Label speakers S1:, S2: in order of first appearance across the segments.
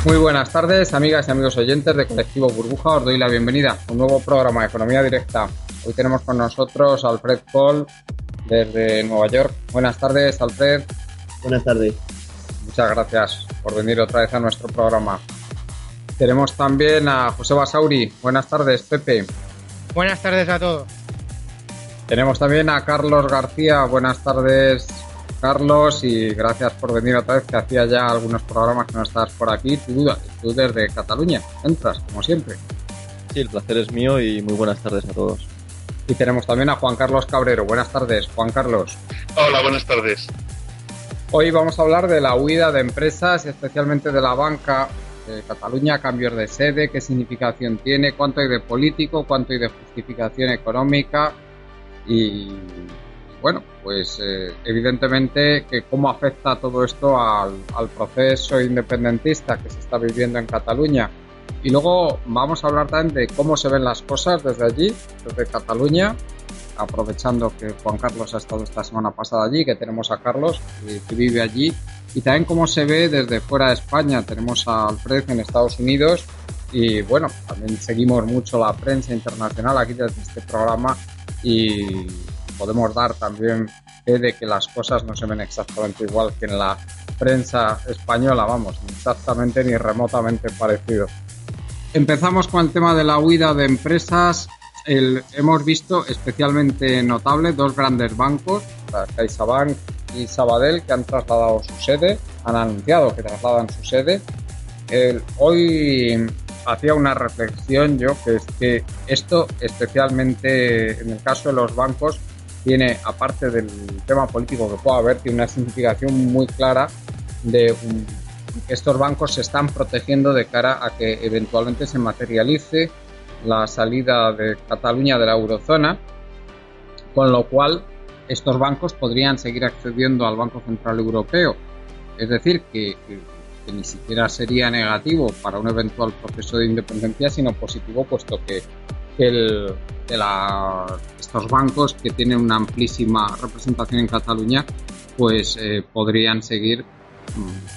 S1: Muy buenas tardes, amigas y amigos oyentes de Colectivo Burbuja. Os doy la bienvenida a un nuevo programa de Economía Directa. Hoy tenemos con nosotros a Alfred Kohl desde Nueva York. Buenas tardes, Alfred.
S2: Buenas tardes.
S1: Muchas gracias por venir otra vez a nuestro programa. Tenemos también a José Basauri. Buenas tardes, Pepe.
S3: Buenas tardes a todos.
S1: Tenemos también a Carlos García. Buenas tardes, Carlos, y gracias por venir otra vez, que hacía ya algunos programas que no estabas por aquí. Tú desde Cataluña entras, como siempre.
S2: Sí, el placer es mío y muy buenas tardes a todos.
S1: Y tenemos también a Juan Carlos Cabrero. Buenas tardes, Juan Carlos.
S4: Hola, buenas tardes.
S1: Hoy vamos a hablar de la huida de empresas, especialmente de la banca de Cataluña, cambios de sede, qué significación tiene, cuánto hay de político, cuánto hay de justificación económica y, bueno, pues evidentemente que cómo afecta todo esto al proceso independentista que se está viviendo en Cataluña. Y luego vamos a hablar también de cómo se ven las cosas desde allí, desde Cataluña, aprovechando que Juan Carlos ha estado esta semana pasada allí, que tenemos a Carlos que vive allí, y también cómo se ve desde fuera de España. Tenemos a Alfred en Estados Unidos y bueno, también seguimos mucho la prensa internacional aquí desde este programa y podemos dar también fe de que las cosas no se ven exactamente igual que en la prensa española, vamos, exactamente ni remotamente parecido. Empezamos con el tema de la huida de empresas. Hemos visto especialmente notable dos grandes bancos, CaixaBank y Sabadell, que han trasladado su sede, han anunciado que trasladan su sede. Hoy hacía una reflexión yo, que es que esto, especialmente en el caso de los bancos, tiene, aparte del tema político que pueda haber, tiene una significación muy clara de que estos bancos se están protegiendo de cara a que eventualmente se materialice la salida de Cataluña de la eurozona, con lo cual estos bancos podrían seguir accediendo al Banco Central Europeo. Es decir, que ni siquiera sería negativo para un eventual proceso de independencia, sino positivo, puesto que estos bancos, que tienen una amplísima representación en Cataluña, pues podrían seguir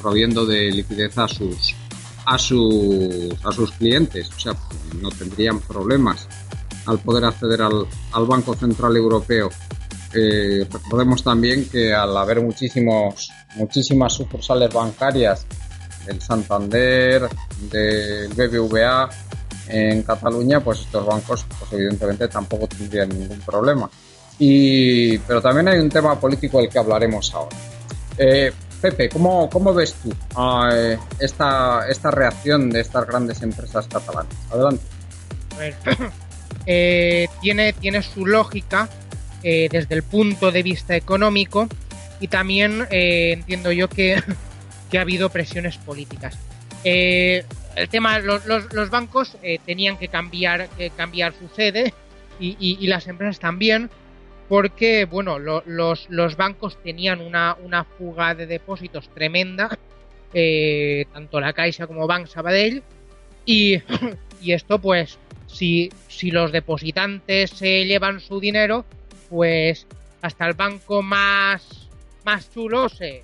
S1: proviendo de liquidez a sus clientes, o sea, no tendrían problemas al poder acceder al Banco Central Europeo. Recordemos también que al haber muchísimas sucursales bancarias del Santander, del BBVA en Cataluña, pues estos bancos pues evidentemente tampoco tendrían ningún problema. Pero también hay un tema político del que hablaremos ahora. Pepe, ¿cómo ves tú esta reacción de estas grandes empresas catalanas? Adelante.
S3: A ver, tiene su lógica desde el punto de vista económico y también entiendo yo que ha habido presiones políticas. El tema, los bancos tenían que cambiar su sede y las empresas también, porque bueno, los bancos tenían una fuga de depósitos tremenda, tanto la Caixa como Banc Sabadell, y esto pues si los depositantes se llevan su dinero, pues hasta el banco más chulo se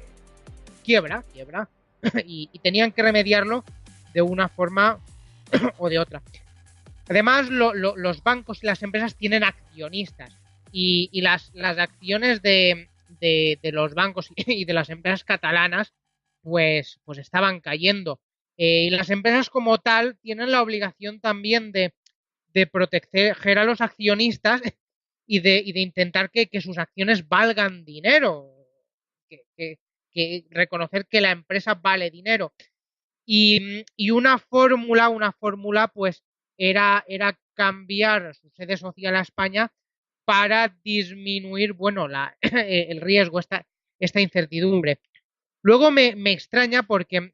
S3: quiebra y tenían que remediarlo de una forma o de otra. Además, los bancos y las empresas tienen accionistas y las acciones de los bancos y de las empresas catalanas pues estaban cayendo. Y las empresas como tal tienen la obligación también de proteger a los accionistas y de intentar que sus acciones valgan dinero, que reconocer que la empresa vale dinero. Y una fórmula pues era cambiar su sede social a España para disminuir, bueno, el riesgo, esta incertidumbre. Luego me extraña porque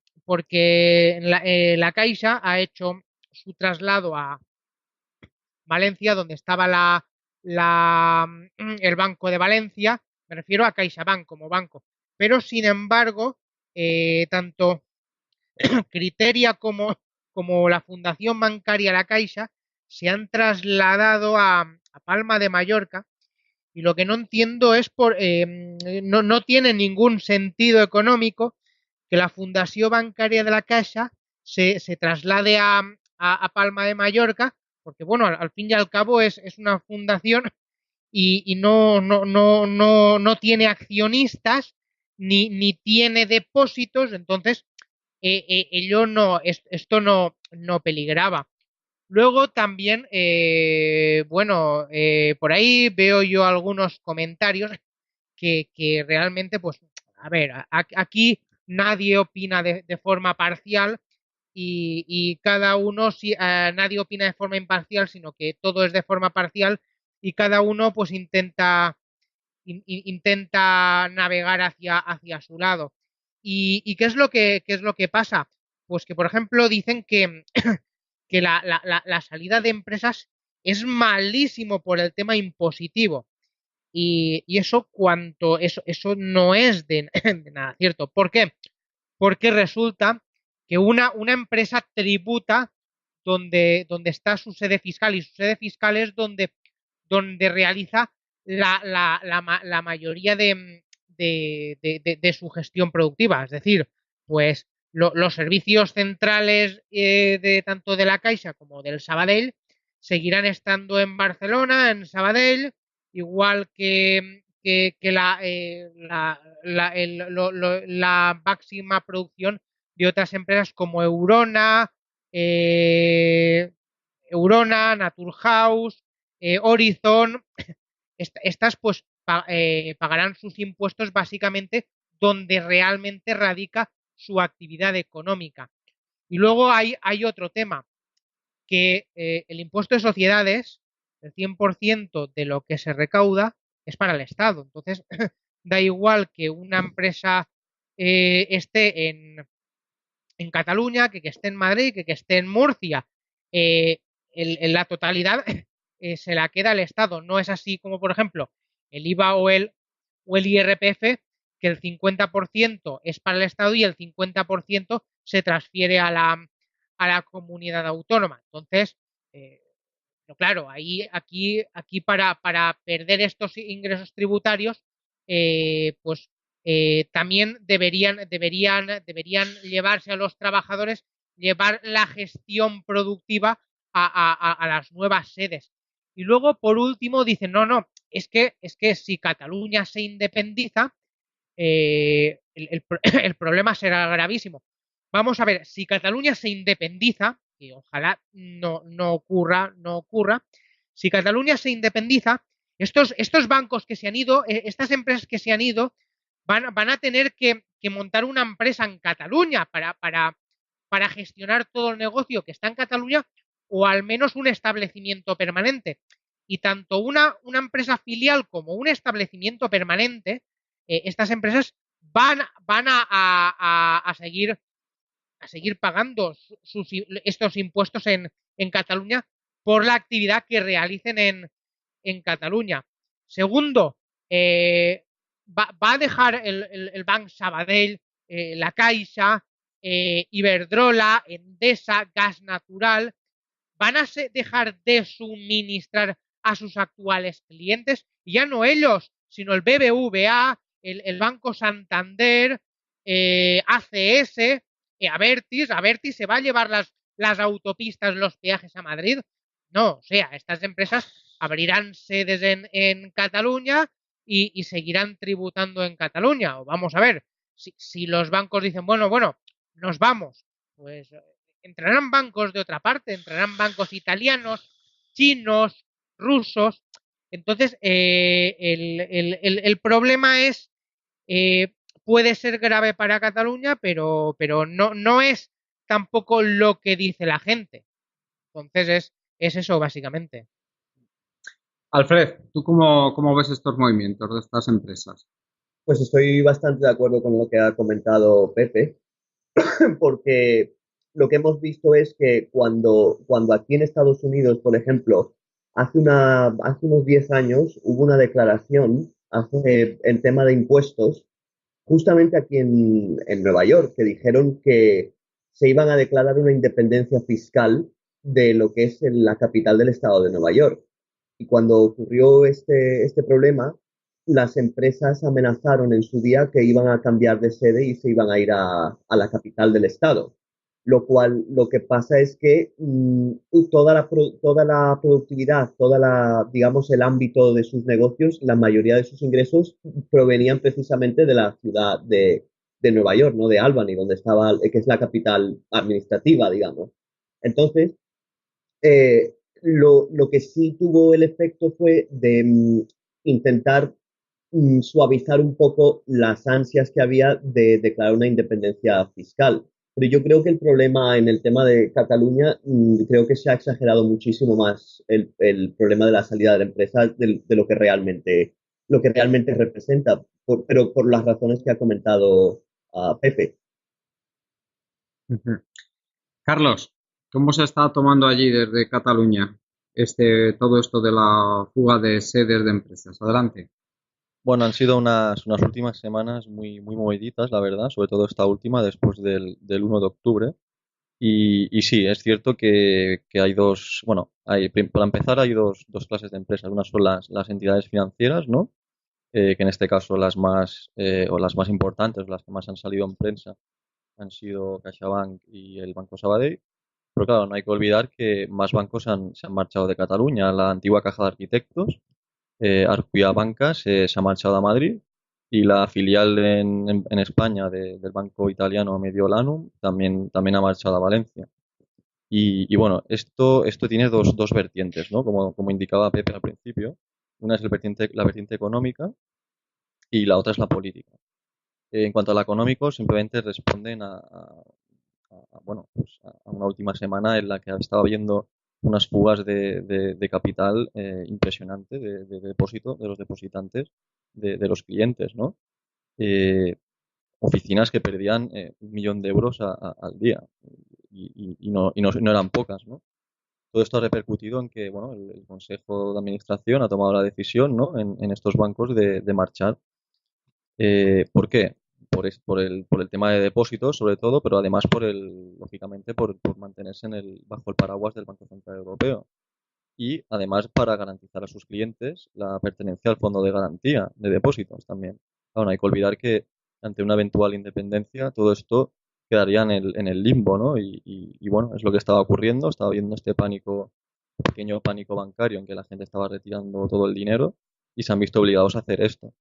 S3: la Caixa ha hecho su traslado a Valencia, donde estaba el Banco de Valencia. Me refiero a CaixaBank como banco. Pero, sin embargo, tanto Criteria como la Fundación Bancaria La Caixa se han trasladado a Palma de Mallorca, y lo que no entiendo es no tiene ningún sentido económico que la Fundación Bancaria de La Caixa se traslade a Palma de Mallorca, porque bueno, al fin y al cabo es una fundación y no tiene accionistas ni tiene depósitos, entonces ello esto no peligraba. Luego también, bueno, por ahí veo yo algunos comentarios que realmente, pues, a ver, aquí nadie opina de forma parcial y cada uno, nadie opina de forma imparcial, sino que todo es de forma parcial y cada uno pues intenta navegar hacia su lado. ¿Y qué es lo que pasa? Pues que, por ejemplo, dicen que la salida de empresas es malísimo por el tema impositivo. Y eso no es de nada cierto. ¿Por qué? Porque resulta que una empresa tributa donde está su sede fiscal y su sede fiscal es donde realiza la mayoría de su gestión productiva. Es decir, pues los servicios centrales de tanto de la Caixa como del Sabadell seguirán estando en Barcelona, en Sabadell, igual que la máxima producción de otras empresas como Eurona, Naturhaus, Horizon. Estas pues pagarán sus impuestos básicamente donde realmente radica su actividad económica. Y luego hay otro tema, que el impuesto de sociedades, el 100% de lo que se recauda es para el Estado. Entonces, da igual que una empresa esté en Cataluña, que esté en Madrid, que esté en Murcia. La totalidad se la queda el Estado. No es así como, por ejemplo, el IVA o el IRPF, que el 50% es para el Estado y el 50% se transfiere a la comunidad autónoma. Entonces, claro, aquí para perder estos ingresos tributarios, pues también deberían llevarse a los trabajadores, llevar la gestión productiva a las nuevas sedes. Y luego, por último, dicen, no, es que si Cataluña se independiza, el problema será gravísimo. Vamos a ver, si Cataluña se independiza, que ojalá no ocurra, si Cataluña se independiza, estos bancos que se han ido, estas empresas que se han ido, van a tener que montar una empresa en Cataluña para gestionar todo el negocio que está en Cataluña, o al menos un establecimiento permanente. Y tanto una empresa filial como un establecimiento permanente, estas empresas van a seguir pagando estos impuestos en Cataluña por la actividad que realicen en Cataluña. Segundo, va a dejar el Banc Sabadell, la Caixa, Iberdrola, Endesa, Gas Natural, van a dejar de suministrar a sus actuales clientes, y ya no ellos, sino el BBVA, el Banco Santander, ACS, Abertis se va a llevar las autopistas, los peajes a Madrid. No, o sea, estas empresas abrirán sedes en Cataluña y seguirán tributando en Cataluña. O vamos a ver, si los bancos dicen, bueno, nos vamos, pues entrarán bancos de otra parte, entrarán bancos italianos, chinos, rusos. Entonces, el problema es, puede ser grave para Cataluña, pero no es tampoco lo que dice la gente. Entonces, es eso básicamente.
S1: Alfred, ¿tú cómo ves estos movimientos de estas empresas?
S2: Pues estoy bastante de acuerdo con lo que ha comentado Pepe, porque lo que hemos visto es que cuando aquí en Estados Unidos, por ejemplo, hace unos 10 años hubo una declaración en tema de impuestos, justamente aquí en Nueva York, que dijeron que se iban a declarar una independencia fiscal de lo que es la capital del estado de Nueva York. Y cuando ocurrió este problema, las empresas amenazaron en su día que iban a cambiar de sede y se iban a ir a la capital del estado. lo cual lo que pasa es que toda la productividad, digamos, el ámbito de sus negocios, la mayoría de sus ingresos provenían precisamente de la ciudad de Nueva York, ¿no? De Albany, donde estaba, que es la capital administrativa, digamos. Entonces, lo que sí tuvo el efecto fue de intentar suavizar un poco las ansias que había de declarar una independencia fiscal. Pero yo creo que el problema en el tema de Cataluña, creo que se ha exagerado muchísimo más el problema de la salida de la empresa de lo que realmente representa, pero por las razones que ha comentado Pepe.
S1: Ujú. Carlos, ¿cómo se está tomando allí desde Cataluña todo esto de la fuga de sedes de empresas? Adelante.
S4: Bueno, han sido unas últimas semanas muy moviditas, la verdad, sobre todo esta última después del 1 de octubre. Y sí, es cierto que hay dos, bueno, para empezar hay dos clases de empresas. Unas son las entidades financieras, ¿no? Que en este caso o las más importantes, las que más han salido en prensa, han sido CaixaBank y el Banco Sabadell. Pero claro, no hay que olvidar que más bancos se han marchado de Cataluña. La antigua Caja de Arquitectos, Arcuia Banca, se ha marchado a Madrid, y la filial en España del banco italiano Mediolanum también ha marchado a Valencia. Y bueno, esto tiene dos vertientes, ¿no? Como indicaba Pepe al principio. Una es la vertiente económica y la otra es la política. En cuanto a lo económico, simplemente responden bueno, pues a una última semana en la que estaba habiendo unas fugas de capital impresionante, de depósito, de los depositantes, de los clientes, ¿no? Eh, Oficinas que perdían 1 millón de euros al día, y no eran pocas, ¿no? Todo esto ha repercutido en que, bueno, el Consejo de Administración ha tomado la decisión, ¿no? En estos bancos de marchar. ¿Por qué? Por el tema de depósitos, sobre todo, pero además lógicamente, por mantenerse bajo el paraguas del Banco Central Europeo. Y además para garantizar a sus clientes la pertenencia al fondo de garantía de depósitos también. Claro, no hay que olvidar que ante una eventual independencia todo esto quedaría en el limbo, ¿no? Y bueno, es lo que estaba ocurriendo. Estaba habiendo este pánico, pequeño pánico bancario, en que la gente estaba retirando todo el dinero y se han visto obligados a hacer esto.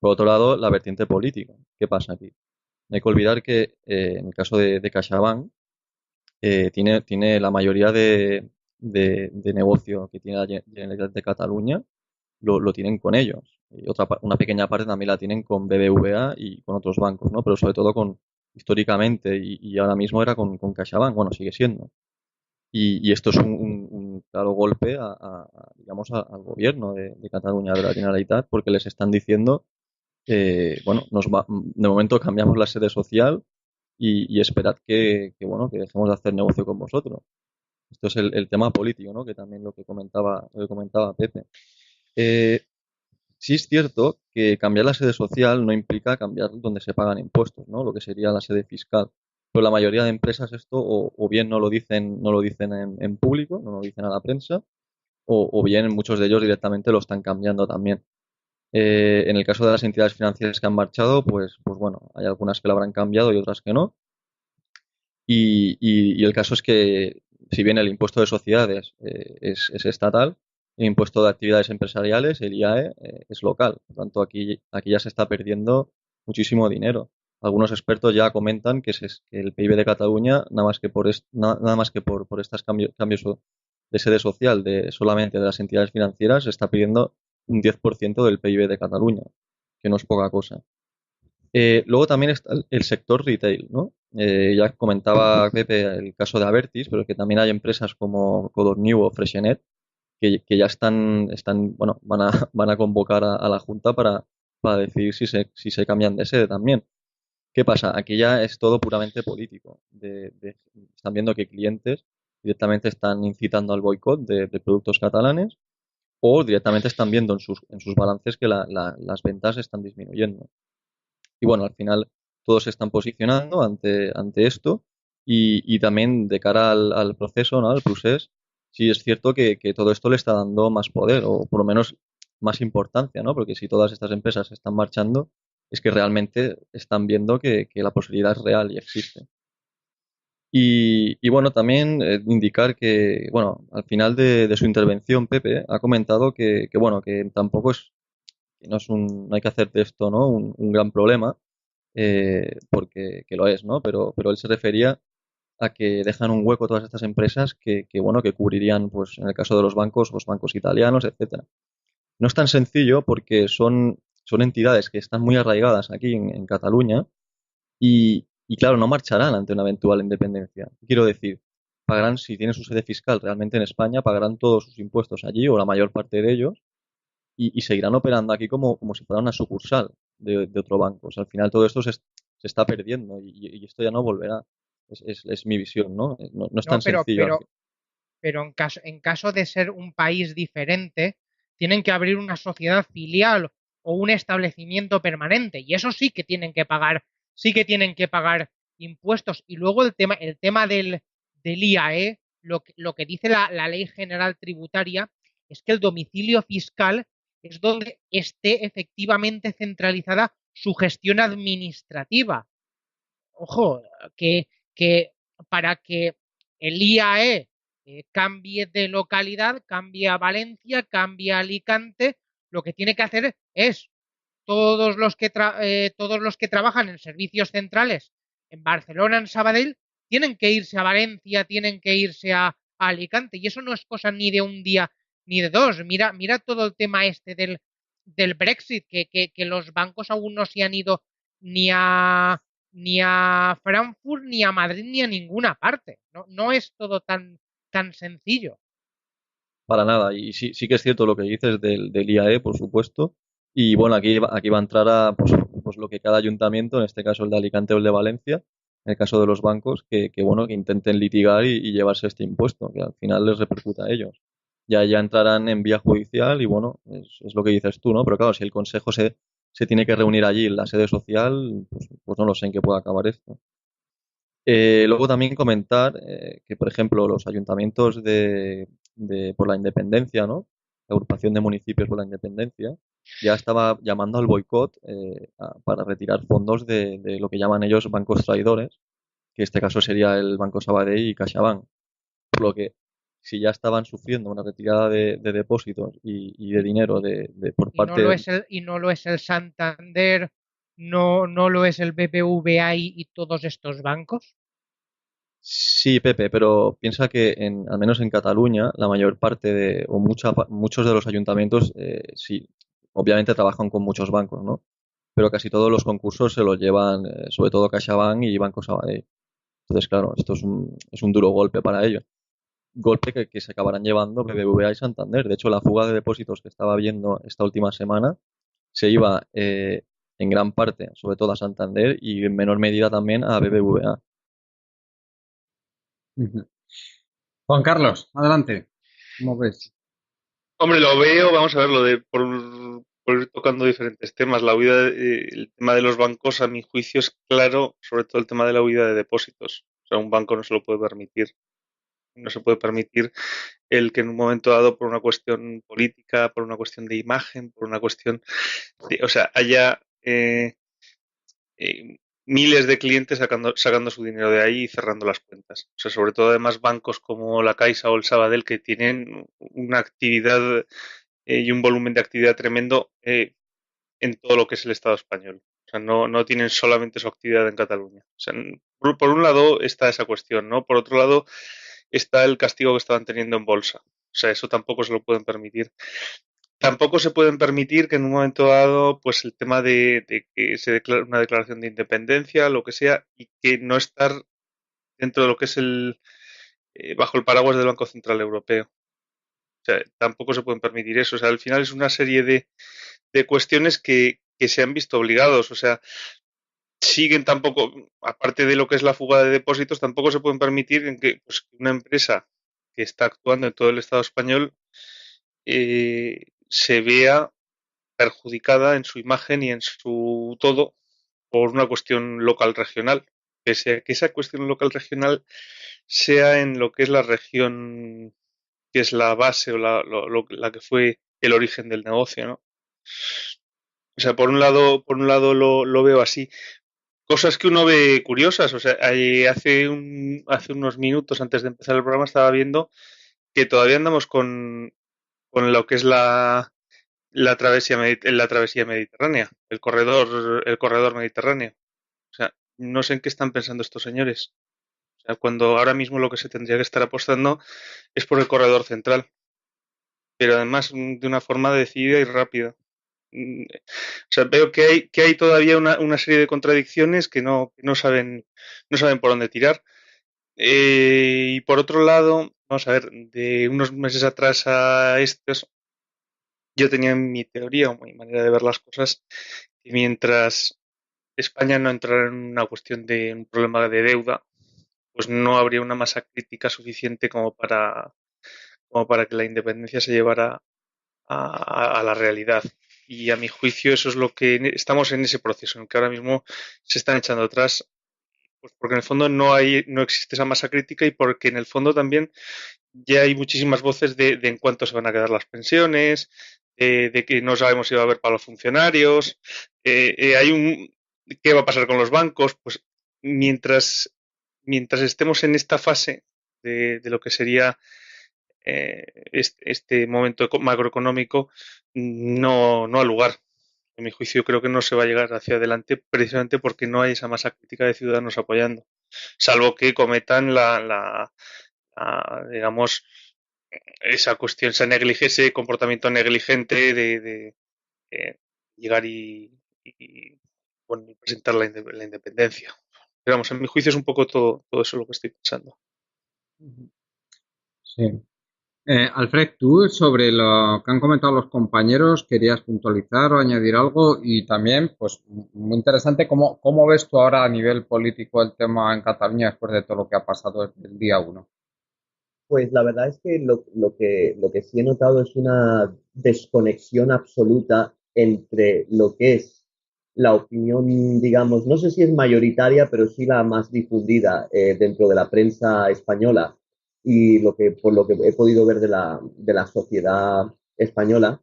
S4: Por otro lado, la vertiente política. ¿Qué pasa aquí? No hay que olvidar que en el caso de CaixaBank, tiene la mayoría de negocio que tiene la Generalitat de Cataluña, lo tienen con ellos. Y una pequeña parte también la tienen con BBVA y con otros bancos, ¿no? Pero sobre todo históricamente y ahora mismo era con CaixaBank, bueno, sigue siendo. Y esto es un claro golpe digamos, al gobierno de Cataluña, de la Generalitat, porque les están diciendo, bueno, de momento cambiamos la sede social y esperad bueno, que dejemos de hacer negocio con vosotros. Esto es el tema político, ¿no? Que también lo que comentaba Pepe. Sí es cierto que cambiar la sede social no implica cambiar donde se pagan impuestos, ¿no? Lo que sería la sede fiscal. Pero la mayoría de empresas esto o bien no lo dicen en público, no lo dicen a la prensa, o bien muchos de ellos directamente lo están cambiando también. En el caso de las entidades financieras que han marchado, pues bueno, hay algunas que lo habrán cambiado y otras que no. Y el caso es que, si bien el impuesto de sociedades es estatal, el impuesto de actividades empresariales, el IAE, es local. Por tanto, aquí ya se está perdiendo muchísimo dinero. Algunos expertos ya comentan que el PIB de Cataluña, nada más que por estos cambios de sede social solamente de las entidades financieras, se está pidiendo un 10% del PIB de Cataluña, que no es poca cosa. Luego también está el sector retail, ¿no? Ya comentaba Pepe el caso de Abertis, pero que también hay empresas como Codorniu o Freshenet que ya bueno, van a convocar a la Junta para decidir si se cambian de sede también. ¿Qué pasa? Aquí ya es todo puramente político. Están viendo que clientes directamente están incitando al boicot de productos catalanes, o directamente están viendo en sus balances que las ventas están disminuyendo. Y bueno, al final todos se están posicionando ante esto, y también de cara al proceso, ¿no? Al procés, sí es cierto que todo esto le está dando más poder, o por lo menos más importancia, ¿no? Porque si todas estas empresas están marchando, es que realmente están viendo que la posibilidad es real y existe. Y bueno, también indicar que, bueno, al final de su intervención, Pepe ha comentado que, bueno, que tampoco es, que no es no hay que hacer de esto, ¿no? Un gran problema, porque que lo es, ¿no? Pero él se refería a que dejan un hueco todas estas empresas bueno, que cubrirían, pues, en el caso de los bancos italianos, etcétera. No es tan sencillo porque son entidades que están muy arraigadas aquí en Cataluña y claro, no marcharán ante una eventual independencia. Quiero decir, pagarán, si tienen su sede fiscal realmente en España, pagarán todos sus impuestos allí o la mayor parte de ellos y seguirán operando aquí como si fuera una sucursal de otro banco. O sea, al final todo esto se está perdiendo y esto ya no volverá. Es mi visión, ¿no? No es tan
S3: No,
S4: sencillo al fin.
S3: pero en caso de ser un país diferente, tienen que abrir una sociedad filial o un establecimiento permanente. Y eso sí que tienen que pagar impuestos. Y luego el tema del IAE, lo que dice la Ley General Tributaria es que el domicilio fiscal es donde esté efectivamente centralizada su gestión administrativa. Ojo, que para que el IAE cambie de localidad, cambie a Valencia, cambie a Alicante, lo que tiene que hacer es todos los que trabajan en servicios centrales en Barcelona, en Sabadell, tienen que irse a Valencia, tienen que irse a Alicante. Y eso no es cosa ni de un día ni de dos. Mira todo el tema este del Brexit, que los bancos aún no se han ido ni a Frankfurt, ni a Madrid, ni a ninguna parte. No es todo tan sencillo.
S4: Para nada. Y sí que es cierto lo que dices del IAE, por supuesto. Y bueno, aquí va a entrar a pues lo que cada ayuntamiento, en este caso el de Alicante o el de Valencia, en el caso de los bancos, bueno, que intenten litigar y llevarse este impuesto, que al final les repercuta a ellos. Ya entrarán en vía judicial y bueno, es lo que dices tú, ¿no? Pero claro, si el Consejo se tiene que reunir allí en la sede social, pues no lo sé en qué puede acabar esto. Luego también comentar que, por ejemplo, los ayuntamientos por la independencia, ¿no? La agrupación de municipios por la independencia, ya estaba llamando al boicot para retirar fondos de lo que llaman ellos bancos traidores, que en este caso sería el Banco Sabadell y CaixaBank. Por lo que si ya estaban sufriendo una retirada de depósitos y de dinero por parte.
S3: Y no lo es el Santander, no lo es el BBVA y todos estos bancos.
S4: Sí, Pepe, pero piensa que al menos en Cataluña, la mayor parte muchos de los ayuntamientos, sí, obviamente trabajan con muchos bancos, ¿no? Pero casi todos los concursos se los llevan, sobre todo CaixaBank y Banco Sabadell. Entonces, claro, esto es un duro golpe para ellos. Golpe que se acabarán llevando BBVA y Santander. De hecho, la fuga de depósitos que estaba viendo esta última semana se iba en gran parte, sobre todo a Santander y en menor medida también a BBVA.
S1: Ujú. Juan Carlos, adelante. ¿Cómo ves?
S5: Hombre, lo veo, vamos a ver, por ir tocando diferentes temas. El tema de los bancos, a mi juicio, es claro, sobre todo el tema de la huida de depósitos. O sea, un banco no se lo puede permitir. No se puede permitir el que en un momento dado, por una cuestión política, por una cuestión de imagen, por una cuestión o sea, haya miles de clientes sacando su dinero de ahí y cerrando las cuentas. O sea, sobre todo además bancos como la Caixa o el Sabadell que tienen una actividad y un volumen de actividad tremendo en todo lo que es el Estado español. O sea, no tienen solamente su actividad en Cataluña. O sea, por un lado está esa cuestión, ¿no? Por otro lado está el castigo que estaban teniendo en bolsa. O sea, eso tampoco se lo pueden permitir. Tampoco se pueden permitir que en un momento dado, pues el tema de que se declare una declaración de independencia, lo que sea, y que no estar dentro de lo que es bajo el paraguas del Banco Central Europeo. O sea, tampoco se pueden permitir eso. O sea, al final es una serie de cuestiones que se han visto obligados. O sea, siguen tampoco, aparte de lo que es la fuga de depósitos, tampoco se pueden permitir en que pues, una empresa que está actuando en todo el Estado español se vea perjudicada en su imagen y en su todo por una cuestión local regional. Pese a que esa cuestión local regional sea en lo que es la región que es la base o la que fue el origen del negocio, ¿no? O sea, por un lado lo veo así. cosas que uno ve curiosas. O sea, hace unos minutos antes de empezar el programa estaba viendo que todavía andamos con lo que es la travesía mediterránea, el corredor mediterráneo. O sea, no sé en qué están pensando estos señores. O sea, cuando ahora mismo lo que se tendría que estar apostando es por el corredor central, pero además de una forma decidida y rápida. O sea, veo que hay todavía una serie de contradicciones que no saben por dónde tirar. Y por otro lado, vamos a ver, de unos meses atrás a estos, yo tenía mi teoría o mi manera de ver las cosas, que mientras España no entrara en una cuestión de un problema de deuda, pues no habría una masa crítica suficiente como para que la independencia se llevara a la realidad. Y a mi juicio eso es lo que estamos en ese proceso, en que ahora mismo se están echando atrás, pues porque en el fondo no existe esa masa crítica y porque en el fondo también ya hay muchísimas voces de en cuánto se van a quedar las pensiones, de que no sabemos si va a haber para los funcionarios, qué va a pasar con los bancos, pues mientras estemos en esta fase de lo que sería este momento macroeconómico, no ha lugar. En mi juicio creo que no se va a llegar hacia adelante precisamente porque no hay esa masa crítica de ciudadanos apoyando, salvo que cometan digamos, esa cuestión, ese comportamiento negligente de llegar bueno, presentar la independencia. Pero vamos, en mi juicio es un poco todo eso lo que estoy pensando.
S1: Sí. Alfred, tú sobre lo que han comentado los compañeros, ¿querías puntualizar o añadir algo? Y también, pues, muy interesante, ¿cómo ves tú ahora a nivel político el tema en Cataluña después de todo lo que ha pasado desde el día uno?
S2: Pues la verdad es que lo que sí he notado es una desconexión absoluta entre lo que es la opinión, digamos, no sé si es mayoritaria, pero sí la más difundida dentro de la prensa española y por lo que he podido ver de la sociedad española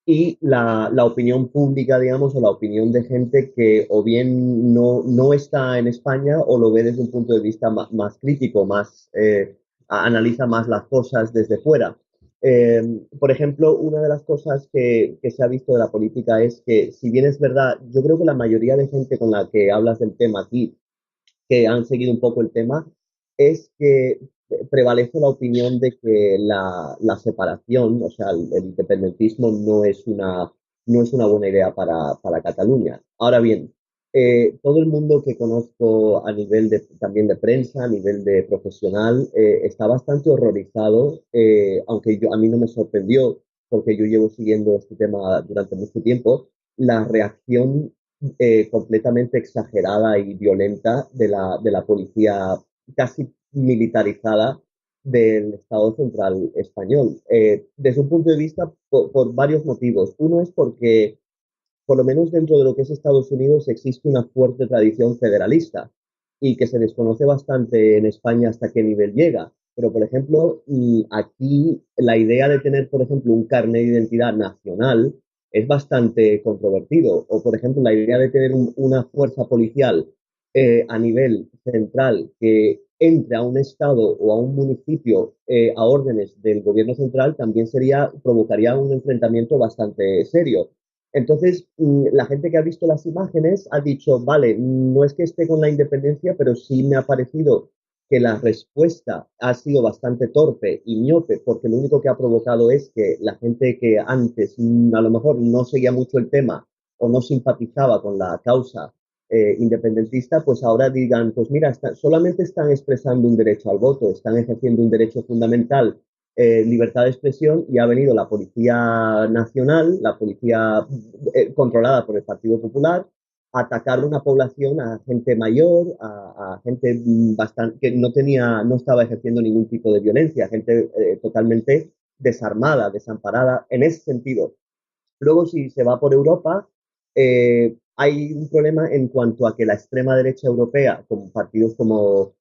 S2: y la opinión pública, digamos, o la opinión de gente que o bien no está en España o lo ve desde un punto de vista más crítico, analiza más las cosas desde fuera. Eh, por ejemplo, una de las cosas que se ha visto de la política es que, si bien es verdad, yo creo que la mayoría de gente con la que hablas del tema aquí que han seguido un poco el tema, es que prevalece la opinión de que la separación, o sea, el independentismo no es una buena idea para Cataluña. Ahora bien, todo el mundo que conozco a nivel también de prensa, a nivel de profesional, está bastante horrorizado, aunque a mí no me sorprendió, porque yo llevo siguiendo este tema durante mucho tiempo, la reacción completamente exagerada y violenta de la policía casi militarizada del Estado Central Español. Desde un punto de vista, por varios motivos. Uno es porque, por lo menos dentro de lo que es Estados Unidos, existe una fuerte tradición federalista y que se desconoce bastante en España hasta qué nivel llega. Pero, por ejemplo, aquí la idea de tener, por ejemplo, un carnet de identidad nacional es bastante controvertido. O, por ejemplo, la idea de tener una fuerza policial a nivel central que entre a un estado o a un municipio a órdenes del gobierno central también provocaría un enfrentamiento bastante serio. Entonces, la gente que ha visto las imágenes ha dicho, vale, no es que esté con la independencia, pero sí me ha parecido que la respuesta ha sido bastante torpe y miope, porque lo único que ha provocado es que la gente que antes a lo mejor no seguía mucho el tema o no simpatizaba con la causa independentista, pues ahora digan, pues mira, solamente están expresando un derecho al voto, están ejerciendo un derecho fundamental, libertad de expresión, y ha venido la Policía Nacional, la policía controlada por el Partido Popular, a atacar una población, a gente mayor, a gente bastante que no estaba ejerciendo ningún tipo de violencia, gente totalmente desarmada, desamparada, en ese sentido. Luego, si se va por Europa, hay un problema en cuanto a que la extrema derecha europea, como partidos como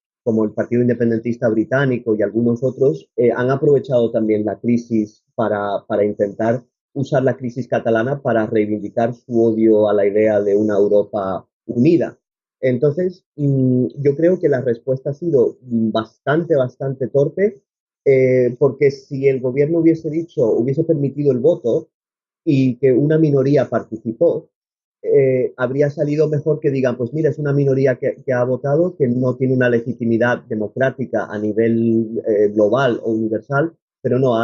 S2: el Partido Independentista Británico y algunos otros, han aprovechado también la crisis para intentar usar la crisis catalana para reivindicar su odio a la idea de una Europa unida. Entonces, yo creo que la respuesta ha sido bastante torpe, porque si el gobierno hubiese permitido el voto y que una minoría participó, habría salido mejor que digan, pues mira, es una minoría que ha votado, que no tiene una legitimidad democrática a nivel global o universal, pero no,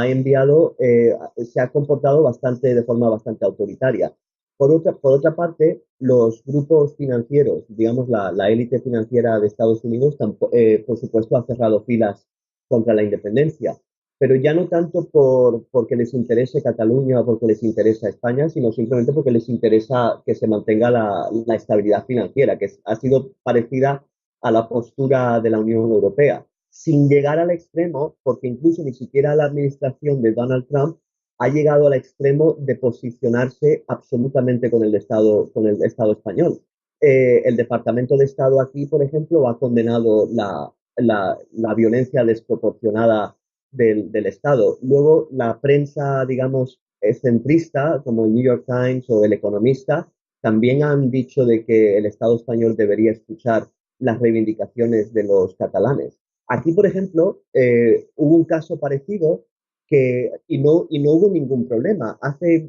S2: se ha comportado de forma bastante autoritaria. Por otra parte, los grupos financieros, digamos la élite financiera de Estados Unidos, por supuesto, ha cerrado filas contra la independencia, pero ya no tanto porque les interese Cataluña o porque les interesa España, sino simplemente porque les interesa que se mantenga la estabilidad financiera, ha sido parecida a la postura de la Unión Europea, sin llegar al extremo, porque incluso ni siquiera la administración de Donald Trump ha llegado al extremo de posicionarse absolutamente con el Estado español. El Departamento de Estado aquí, por ejemplo, ha condenado la violencia desproporcionada del Estado. Luego, la prensa, digamos, centrista, como el New York Times o El Economista, también han dicho de que el Estado español debería escuchar las reivindicaciones de los catalanes. Aquí, por ejemplo, hubo un caso parecido y no hubo ningún problema.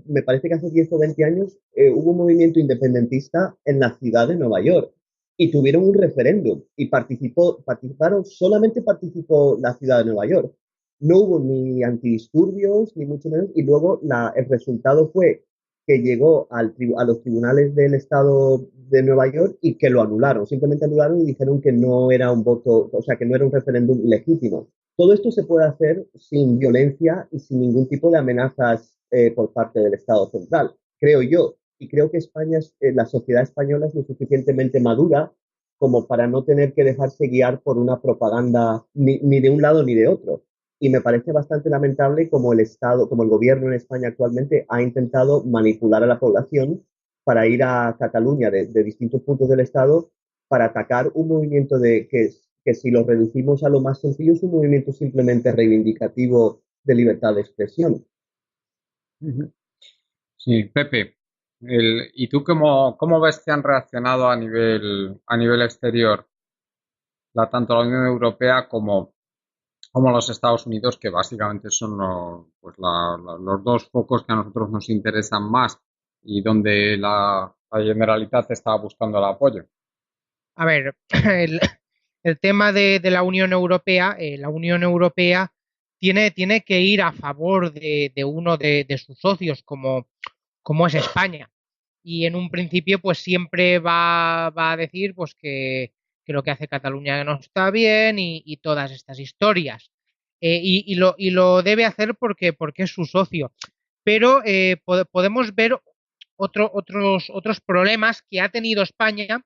S2: Me parece que hace 10 o 20 años hubo un movimiento independentista en la ciudad de Nueva York y tuvieron un referéndum y solamente participó la ciudad de Nueva York. No hubo ni antidisturbios, ni mucho menos, y luego el resultado fue que llegó a los tribunales del estado de Nueva York y que lo anularon. Simplemente anularon y dijeron que no era un voto, o sea, que no era un referéndum legítimo. Todo esto se puede hacer sin violencia y sin ningún tipo de amenazas por parte del Estado central, creo yo. Y creo que la sociedad española es lo suficientemente madura como para no tener que dejarse guiar por una propaganda ni de un lado ni de otro. Y me parece bastante lamentable como como el gobierno en España actualmente ha intentado manipular a la población para ir a Cataluña de distintos puntos del Estado para atacar un movimiento que si lo reducimos a lo más sencillo es un movimiento simplemente reivindicativo de libertad de expresión.
S1: Sí, Pepe, ¿y tú cómo ves que han reaccionado a nivel exterior, tanto la Unión Europea como los Estados Unidos, que básicamente son pues los dos focos que a nosotros nos interesan más y donde la Generalitat está buscando el apoyo?
S3: A ver, el tema de la Unión Europea tiene que ir a favor de uno de sus socios, como es España. Y en un principio, pues siempre va a decir pues que lo que hace Cataluña no está bien y todas estas historias. Y lo debe hacer porque es su socio. Pero podemos ver otros problemas que ha tenido España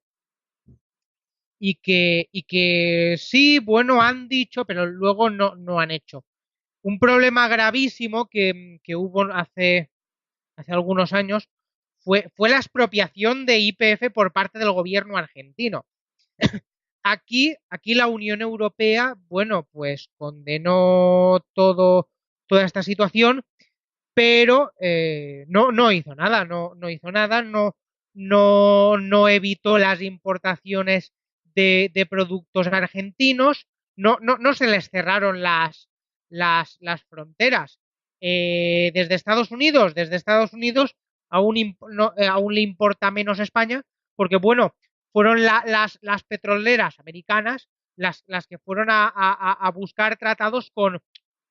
S3: y que sí, bueno, han dicho, pero luego no han hecho. Un problema gravísimo que hubo hace algunos años fue la expropiación de YPF por parte del gobierno argentino. Aquí la Unión Europea, bueno, pues condenó toda esta situación, pero no hizo nada, no hizo nada, no evitó las importaciones de productos argentinos, no se les cerraron las fronteras. Desde Estados Unidos aún le importa menos España, porque bueno, fueron las petroleras americanas las que fueron a buscar tratados con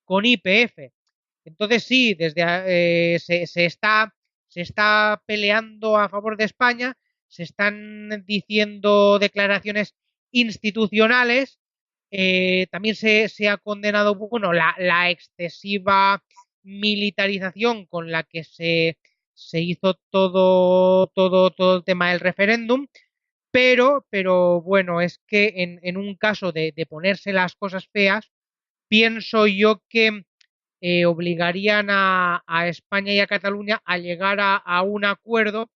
S3: YPF. Entonces sí, se está peleando a favor de España, se están diciendo declaraciones institucionales, también se ha condenado bueno, la excesiva militarización con la que se hizo todo el tema del referéndum, pero bueno, es que en un caso de ponerse las cosas feas, pienso yo que obligarían a España y a Cataluña a llegar a un acuerdo,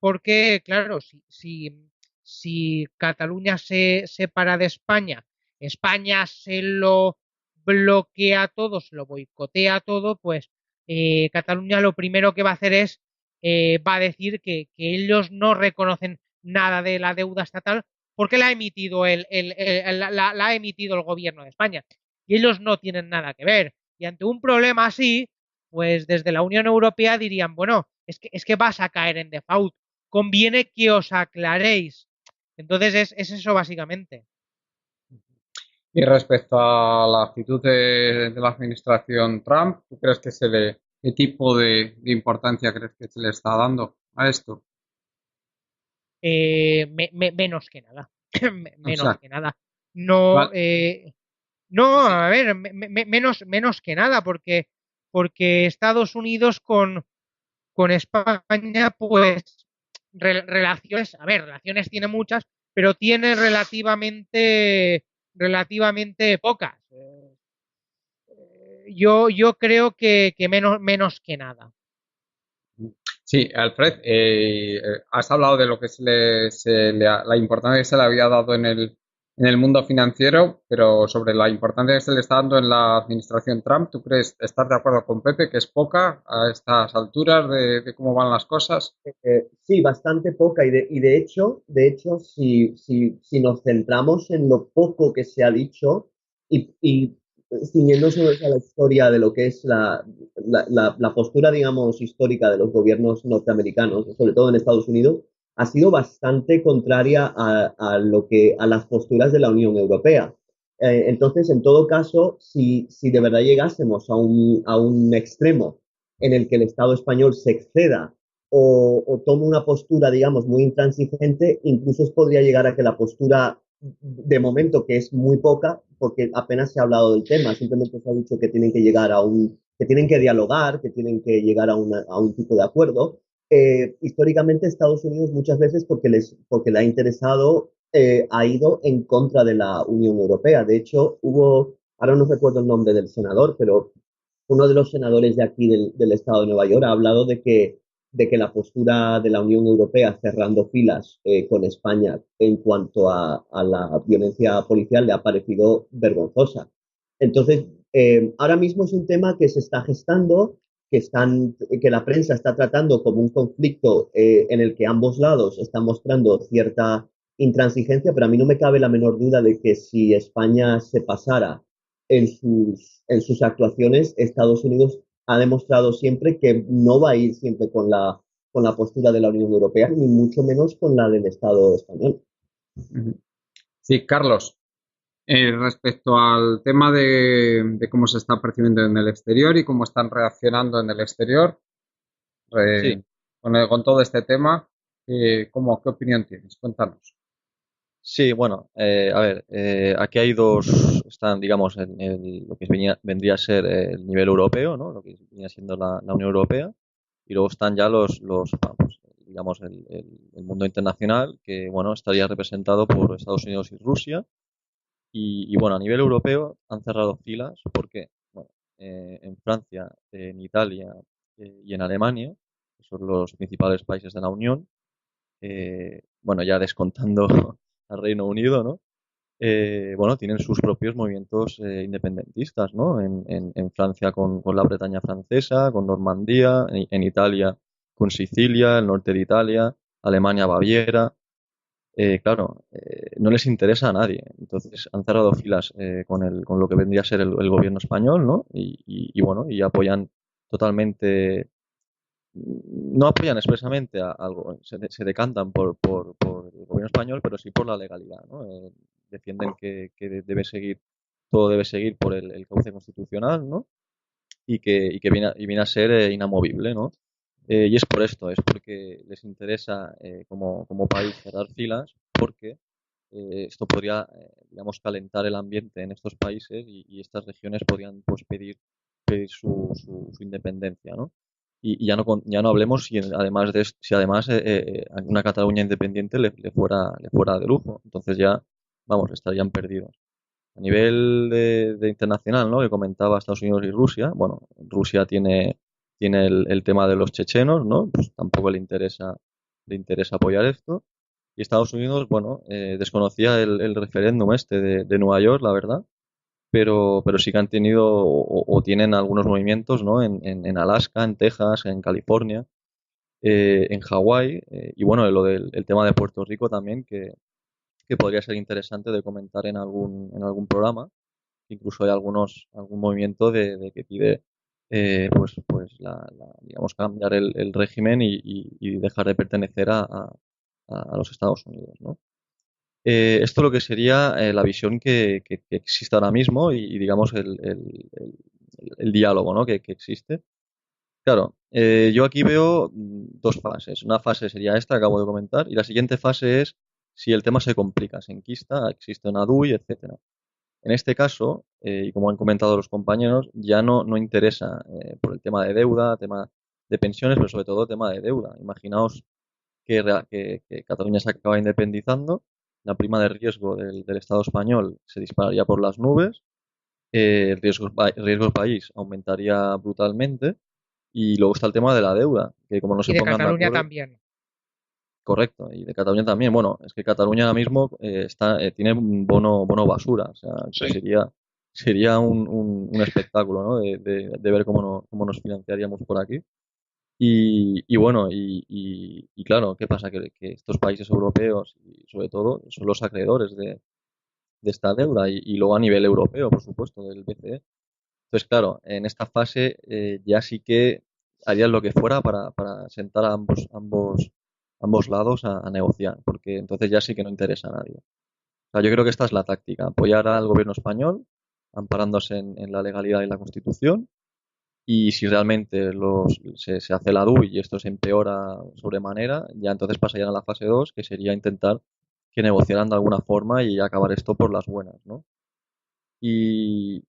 S3: porque, claro, si Cataluña se separa de España, España se lo bloquea todo, se lo boicotea todo, pues Cataluña lo primero que va a hacer va a decir que ellos no reconocen nada de la deuda estatal porque la ha emitido la ha emitido el gobierno de España. Y ellos no tienen nada que ver. Y ante un problema así, pues desde la Unión Europea dirían, bueno, es que vas a caer en default. Conviene que os aclaréis. Entonces es eso básicamente.
S1: Y respecto a la actitud de la administración Trump, ¿tú crees que qué tipo de importancia crees que se le está dando a esto?
S3: Menos que nada.
S1: O
S3: Menos
S1: sea,
S3: que nada. No,
S1: igual, sí,
S3: no,
S1: sí.
S3: a ver, menos que nada, porque Estados Unidos con España, pues relaciones, a ver, relaciones tiene muchas, pero tiene relativamente pocas. Yo creo que menos que nada.
S1: Sí, Alfred, has hablado de lo que la importancia que se le había dado en el mundo financiero, pero sobre la importancia que se le está dando en la administración Trump, ¿tú crees, estás de acuerdo con Pepe, que es poca a estas alturas de cómo van las cosas?
S2: Sí, bastante poca de hecho, si nos centramos en lo poco que se ha dicho y ciñéndonos a la historia de lo que es la postura, digamos, histórica de los gobiernos norteamericanos, sobre todo en Estados Unidos, ha sido bastante contraria a las posturas de la Unión Europea. Entonces, en todo caso, si de verdad llegásemos a un extremo en el que el Estado español se exceda o toma una postura, digamos, muy intransigente, incluso podría llegar a que la postura, de momento, que es muy poca, porque apenas se ha hablado del tema, simplemente se ha dicho que tienen que llegar que tienen que dialogar, que tienen que llegar a un tipo de acuerdo. Históricamente Estados Unidos muchas veces porque le ha interesado, ha ido en contra de la Unión Europea. De hecho, ahora no recuerdo el nombre del senador, pero uno de los senadores de aquí del estado de Nueva York ha hablado de que la postura de la Unión Europea cerrando filas con España en cuanto a la violencia policial le ha parecido vergonzosa. Entonces, ahora mismo es un tema que se está gestando, que la prensa está tratando como un conflicto en el que ambos lados están mostrando cierta intransigencia, pero a mí no me cabe la menor duda de que si España se pasara en sus actuaciones, Estados Unidos ha demostrado siempre que no va a ir siempre con la postura de la Unión Europea, ni mucho menos con la del Estado español.
S1: Ujú. Sí, Carlos, respecto al tema de cómo se está percibiendo en el exterior y cómo están reaccionando en el exterior,
S4: Sí,
S1: con todo este tema, ¿qué opinión tienes? Cuéntanos.
S4: sí, bueno, a ver, aquí hay dos, están, digamos, en lo que vendría a ser el nivel europeo, ¿no? Lo que venía siendo la Unión Europea, y luego están ya vamos, digamos, el mundo internacional, que, bueno, estaría representado por Estados Unidos y Rusia, y, bueno, a nivel europeo han cerrado filas, porque, bueno, en Francia, en Italia y en Alemania, que son los principales países de la Unión, bueno, ya descontando al Reino Unido, ¿no? Bueno, tienen sus propios movimientos independentistas, ¿no? En Francia con la Bretaña francesa, con Normandía, en Italia con Sicilia, el norte de Italia, Alemania, Baviera. Claro, no les interesa a nadie. Entonces han cerrado filas con lo que vendría a ser el gobierno español, ¿no? Y bueno, y apoyan totalmente, no apoyan expresamente a algo, se decantan por el gobierno español, pero sí por la legalidad, ¿no? Defienden que debe seguir, todo debe seguir por el cauce constitucional, ¿no? Y que viene a ser inamovible, ¿no? Y es por esto, es porque les interesa como país cerrar filas, porque esto podría, digamos, calentar el ambiente en estos países y estas regiones podrían pues, pedir su independencia, ¿no? Y ya no hablemos si además una Cataluña independiente le fuera de lujo. Entonces ya, vamos, estarían perdidos. A nivel de internacional, ¿no? Que comentaba Estados Unidos y Rusia. Bueno, Rusia tiene el tema de los chechenos, ¿no? Pues tampoco le interesa apoyar esto. Y Estados Unidos, bueno, desconocía el referéndum este de Nueva York, la verdad, pero sí que han tenido o tienen algunos movimientos, ¿no? En Alaska, en Texas, en California. en Hawái. Y bueno, lo del el tema de Puerto Rico también, que podría ser interesante de comentar en algún programa. Incluso hay algún movimiento de que pide digamos, cambiar el régimen y dejar de pertenecer a los Estados Unidos, ¿no? Esto lo que sería la visión que existe ahora mismo y, digamos, el diálogo, ¿no? que existe. Claro, yo aquí veo dos fases. Una fase sería esta que acabo de comentar y la siguiente fase es si el tema se complica, se enquista, existe una DUI, etcétera. En este caso, y como han comentado los compañeros, ya no interesa por el tema de deuda, tema de pensiones, pero sobre todo tema de deuda. Imaginaos que Cataluña se acaba independizando, la prima de riesgo del Estado español se dispararía por las nubes, el riesgo país aumentaría brutalmente y luego está el tema de la deuda, que como no
S3: Y
S4: se
S3: de
S4: pongan de
S3: Cataluña
S4: acuerdo,
S3: también.
S4: correcto, y de Cataluña también. Bueno, es que Cataluña ahora mismo tiene un bono basura, o sea, que
S5: Sí.
S4: sería un espectáculo, ¿no? De ver cómo nos financiaríamos por aquí. Y bueno, y claro, ¿qué pasa? Que estos países europeos, y sobre todo, son los acreedores de esta deuda y luego a nivel europeo, por supuesto, del BCE. Entonces, claro, en esta fase ya sí que harían lo que fuera para sentar a ambos lados a negociar, porque entonces ya sí que no interesa a nadie. O sea, yo creo que esta es la táctica, apoyar al gobierno español, amparándose en la legalidad y la Constitución, y si realmente se hace la DUI y esto se empeora sobremanera, ya entonces pasarían a la fase 2 que sería intentar que negociaran de alguna forma y acabar esto por las buenas, ¿no? Y,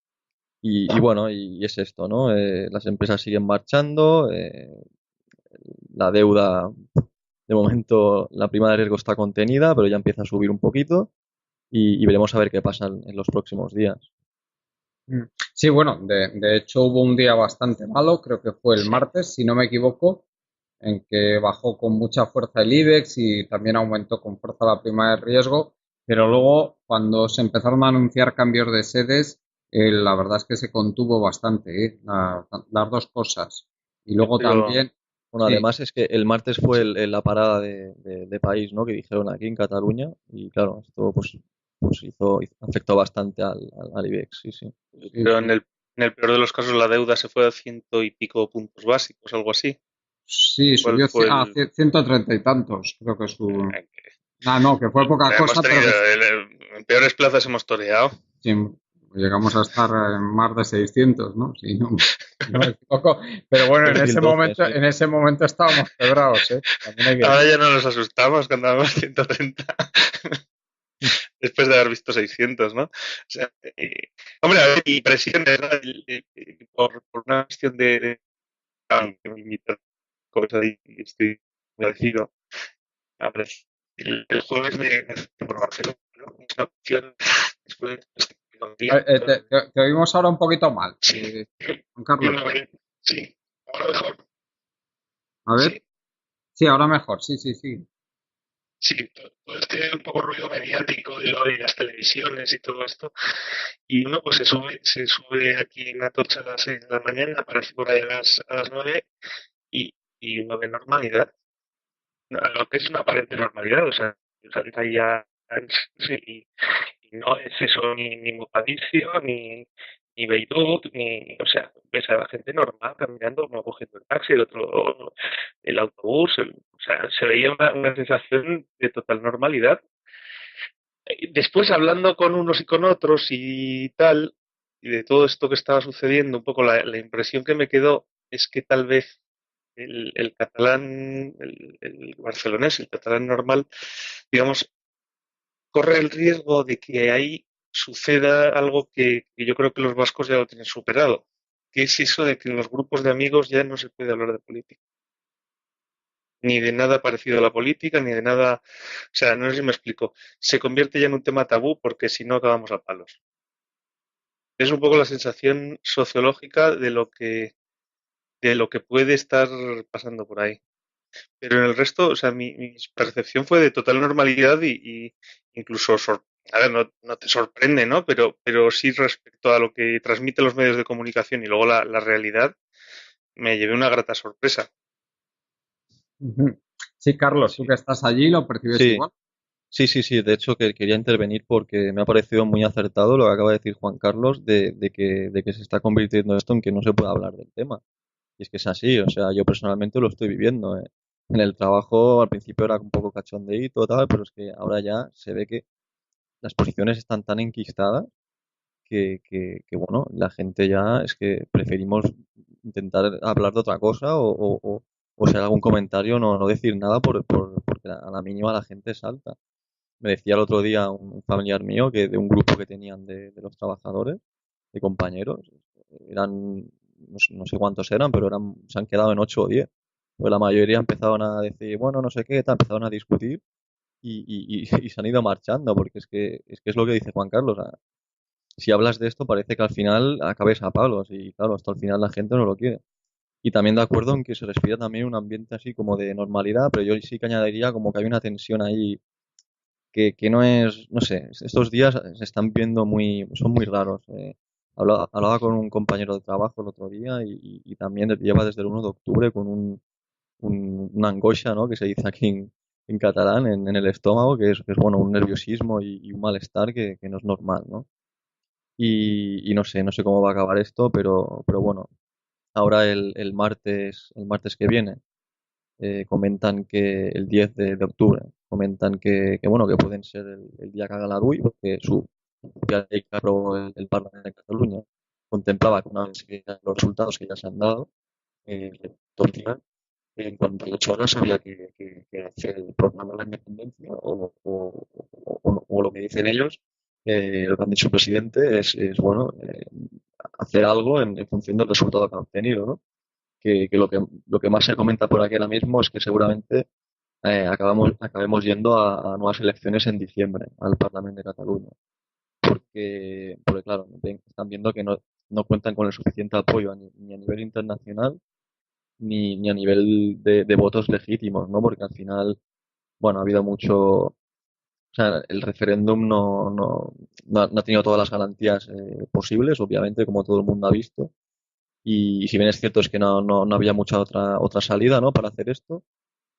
S4: y bueno, y es esto, ¿no? Las empresas siguen marchando, la deuda, de momento, la prima de riesgo está contenida, pero ya empieza a subir un poquito y veremos a ver qué pasa en los próximos días.
S1: Sí, bueno, de hecho hubo un día bastante malo, creo que fue el
S5: Sí.
S1: martes, si no me equivoco, en que bajó con mucha fuerza el IBEX y también aumentó con fuerza la prima de riesgo, pero luego cuando se empezaron a anunciar cambios de sedes, la verdad es que se contuvo bastante, las dos cosas. Y luego
S5: Pero
S1: también,
S4: Bueno,
S1: sí,
S4: además es que el martes fue
S5: sí.
S4: la parada de país, ¿no? Que dijeron aquí en Cataluña y claro, esto pues afectó bastante al IBEX, sí, sí.
S1: sí,
S5: Pero
S1: sí.
S5: en el peor de los casos la deuda se fue a ciento y pico puntos básicos, algo así.
S1: Sí,
S5: ¿Cuál
S1: subió
S5: fue
S1: a
S5: el...?
S1: 130 y tantos, creo que su...
S5: eh,
S1: Ah, no, que fue poca
S5: hemos
S1: cosa, pero
S5: tenido,
S1: que
S5: en peores plazas hemos toreado.
S1: sí, llegamos a estar en más de 600, ¿no? Sí, no, no me equivoco. Pero bueno,
S4: 2012, sí.
S1: en ese momento estábamos quebrados, ¿eh? También hay que
S5: Ahora
S1: decir.
S5: ya no nos asustamos cuando damos 130 después de haber visto 600, ¿no? O sea, hombre, a ver, y presiones, ¿no? Por una cuestión que me invitan cosas ahí, y estoy agradecido. A ver, el jueves por Barcelona, ¿no? Una opción después
S1: Te oímos ahora un poquito mal,
S5: sí,
S1: Juan Carlos.
S5: sí, ahora mejor.
S1: A ver.
S5: Sí,
S1: Sí, ahora mejor. Sí, sí, sí.
S5: sí, todo este un poco ruido mediático de lo de las televisiones y todo esto. Y uno pues se sube aquí en Atocha a las 6 de la mañana, aparece por ahí a las 9 y uno ve normalidad, a lo que es una aparente normalidad, o sea, salta ya sí, y no es eso ni mojadicio, ni Beirut, ni, o sea, ves a la gente normal caminando, uno cogiendo el taxi, el otro el autobús, o sea, se veía una sensación de total normalidad. Después hablando con unos y con otros y tal, y de todo esto que estaba sucediendo, un poco la impresión que me quedó es que tal vez el catalán, el barcelonés, el catalán normal, digamos, corre el riesgo de que ahí suceda algo que yo creo que los vascos ya lo tienen superado, que es eso de que en los grupos de amigos ya no se puede hablar de política, ni de nada parecido a la política, ni de nada, o sea, no sé si me explico, se convierte ya en un tema tabú porque si no acabamos a palos. Es un poco la sensación sociológica de lo que puede estar pasando por ahí. Pero en el resto, o sea, mi percepción fue de total normalidad y incluso, a ver, no te sorprende, ¿no? Pero sí respecto a lo que transmiten los medios de comunicación y luego la realidad, me llevé una grata sorpresa.
S1: Ujú. Sí, Carlos, tú
S4: Sí,
S1: que estás allí, ¿lo percibes
S4: sí,
S1: igual?
S4: sí. De hecho, que quería intervenir porque me ha parecido muy acertado lo que acaba de decir Juan Carlos de que se está convirtiendo esto en que no se puede hablar del tema. Y es que es así, o sea, yo personalmente lo estoy viviendo. En el trabajo al principio era un poco cachondeíto, tal, pero es que ahora ya se ve que las posiciones están tan enquistadas que, bueno, la gente ya es que preferimos intentar hablar de otra cosa o si hay algún comentario no decir nada porque a la mínima la gente salta. Me decía el otro día un familiar mío que de un grupo que tenían de los trabajadores, de compañeros, eran, no sé cuántos eran, pero se han quedado en 8 o 10. Pues la mayoría empezaron a decir, bueno, no sé qué, tal, empezaron a discutir y se han ido marchando, porque es que es lo que dice Juan Carlos. Si hablas de esto parece que al final acabes a palos y claro, hasta el final la gente no lo quiere. Y también de acuerdo en que se respira también un ambiente así como de normalidad, pero yo sí que añadiría como que hay una tensión ahí que no es, no sé, estos días se están viendo son muy raros. Hablaba con un compañero de trabajo el otro día y también lleva desde el 1 de octubre con una angoixa, ¿no? Que se dice aquí en catalán, en el estómago, que es, bueno, un nerviosismo y un malestar que no es normal, ¿no? Y no sé cómo va a acabar esto, pero bueno, ahora el martes que viene comentan que el 10 de octubre, comentan que, bueno, que pueden ser el día que haga la DUI, porque su propia ley que aprobó el Parlamento de Cataluña contemplaba que una vez que los resultados que ya se han dado, todavía en 48 horas había que hacer el programa de la independencia o lo que dicen ellos, lo que han dicho el presidente bueno, hacer algo en función del resultado que han obtenido, ¿no? Que lo que más se comenta por aquí ahora mismo es que seguramente acabemos yendo a nuevas elecciones en diciembre al Parlamento de Cataluña. Porque claro, están viendo que no cuentan con el suficiente apoyo ni a nivel internacional ni a nivel de votos legítimos, ¿no? Porque al final, bueno, ha habido mucho, o sea, el referéndum no ha tenido todas las garantías posibles, obviamente, como todo el mundo ha visto. Y si bien es cierto es que no había mucha otra salida, ¿no? Para hacer esto,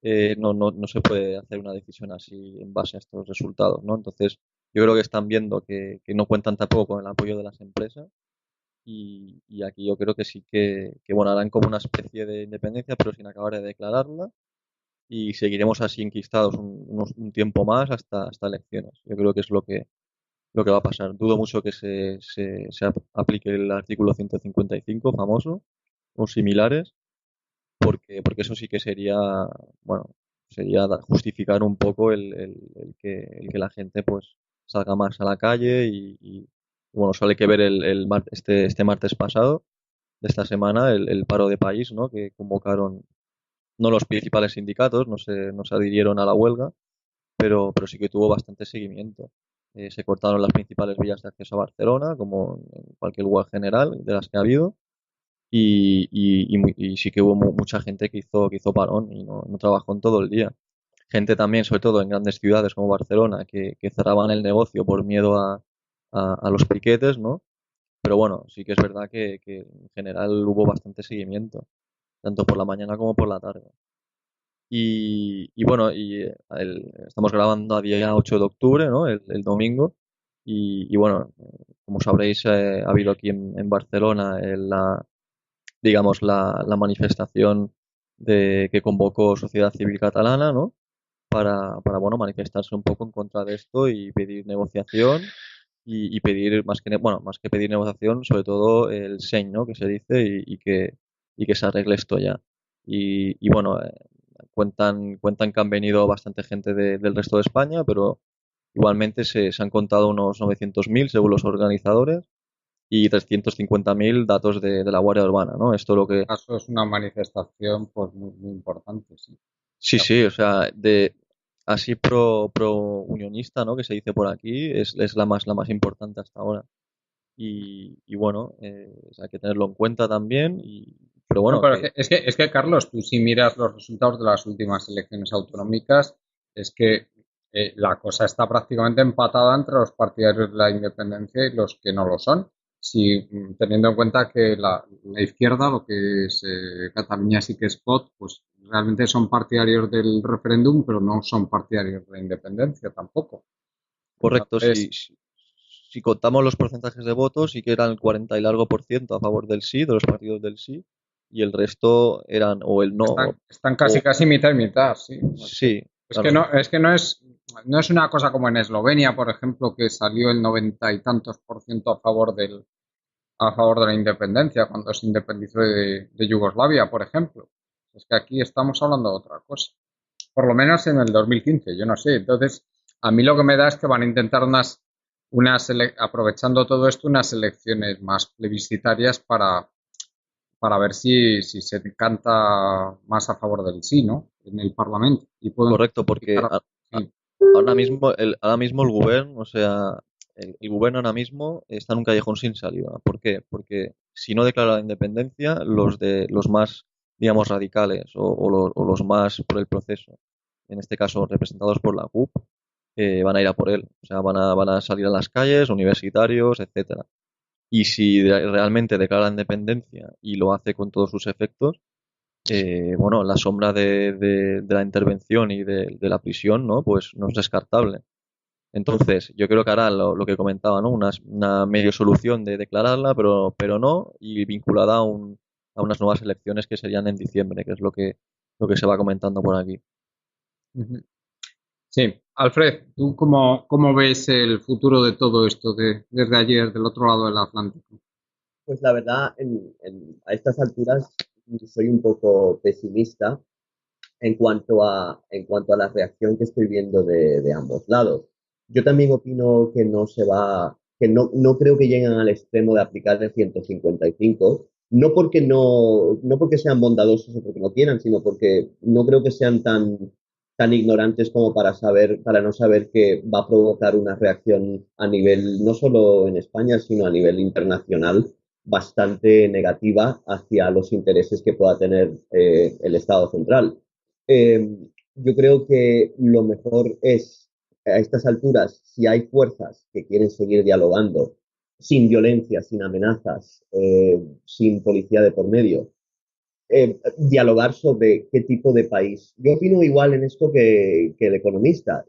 S4: no se puede hacer una decisión así en base a estos resultados, ¿no? Entonces, yo creo que están viendo que no cuentan tampoco con el apoyo de las empresas y aquí yo creo que sí que, bueno, harán como una especie de independencia, pero sin acabar de declararla y seguiremos así enquistados un tiempo más hasta elecciones. Yo creo que es lo que va a pasar. Dudo mucho que se aplique el artículo 155 famoso o similares, porque eso sí que sería, bueno, sería justificar un poco el que la gente pues salga más a la calle bueno, solo hay que ver este martes pasado de esta semana el paro de país, ¿no? Que convocaron no los principales sindicatos, no se adhirieron a la huelga, pero sí que tuvo bastante seguimiento. Se cortaron las principales vías de acceso a Barcelona, como en cualquier huelga general de las que ha habido, y sí que hubo mucha gente que hizo parón y no trabajó en todo el día. Gente también, sobre todo en grandes ciudades como Barcelona, que cerraban el negocio por miedo a los piquetes, ¿no? Pero bueno, sí que es verdad que en general hubo bastante seguimiento, tanto por la mañana como por la tarde. Y bueno, estamos grabando a día 8 de octubre, ¿no? El domingo. Y bueno, como sabréis, ha habido aquí en Barcelona digamos, la manifestación que convocó Sociedad Civil Catalana, ¿no? Para bueno, manifestarse un poco en contra de esto y pedir negociación y pedir, más que pedir negociación, sobre todo el seny, ¿no? Que se dice y que se arregle esto ya. Y bueno, cuentan que han venido bastante gente del resto de España, pero igualmente se han contado unos 900.000 según los organizadores y 350.000 datos de la Guardia Urbana, ¿no? Esto lo que.
S1: Eso es una manifestación pues muy, muy importante, sí.
S4: Sí, sí, o sea, así pro unionista, ¿no? Que se dice por aquí, es la más importante hasta ahora. Y bueno, hay que tenerlo en cuenta también, pero
S1: Bueno,
S4: bueno,
S1: pero es que, Carlos, tú si miras los resultados de las últimas elecciones autonómicas, es que la cosa está prácticamente empatada entre los partidarios de la independencia y los que no lo son. si teniendo en cuenta que la izquierda, lo que es Cataluña sí que es POT, pues realmente son partidarios del referéndum, pero no son partidarios de la independencia tampoco.
S4: Correcto,
S1: Entonces,
S4: si contamos los porcentajes de votos, sí que eran el 40 y largo por ciento a favor del sí, de los partidos del sí, y el resto eran o el no,
S1: están casi
S4: o
S1: casi mitad y mitad, sí.
S4: sí,
S1: Es que
S4: claro,
S1: no, es que no es una cosa como en Eslovenia, por ejemplo, que salió el 90 y tantos por ciento a favor de la independencia cuando se independizó de Yugoslavia, por ejemplo. Es que aquí estamos hablando de otra cosa. Por lo menos en el 2015, yo no sé. Entonces, a mí lo que me da es que van a intentar aprovechando todo esto, unas elecciones más plebiscitarias para ver si se canta más a favor del sí, ¿no? En el Parlamento. Y pueden
S4: correcto, porque
S1: justificar. Sí.
S4: ahora mismo el gobierno, o sea, el gobierno ahora mismo está en un callejón sin salida. ¿Por qué? Porque si no declara la independencia, los más, digamos, radicales o los más por el proceso, en este caso representados por la CUP, van a ir a por él. O sea, van a salir a las calles, universitarios, etcétera. Y si realmente declara la independencia y lo hace con todos sus efectos, bueno, la sombra de la intervención y de la prisión, ¿no? Pues no es descartable. Entonces, yo creo que hará lo que comentaba, ¿no? Una medio solución de declararla, pero no, y vinculada a unas nuevas elecciones que serían en diciembre, que es lo que se va comentando por aquí.
S1: Ujú. Sí. Alfred, ¿tú cómo ves el futuro de todo esto desde ayer del otro lado del Atlántico?
S2: Pues la verdad, a estas alturas soy un poco pesimista en cuanto a la reacción que estoy viendo de ambos lados. Yo también opino que no se va, que no creo que lleguen al extremo de aplicar el 155, no porque sean bondadosos o porque no quieran, sino porque no creo que sean tan ignorantes como para no saber que va a provocar una reacción a nivel, no solo en España, sino a nivel internacional, bastante negativa hacia los intereses que pueda tener el Estado central. Eh, yo creo que lo mejor es, a estas alturas, si hay fuerzas que quieren seguir dialogando sin violencia, sin amenazas, sin policía de por medio, dialogar sobre qué tipo de país. Yo opino igual en esto que el economista,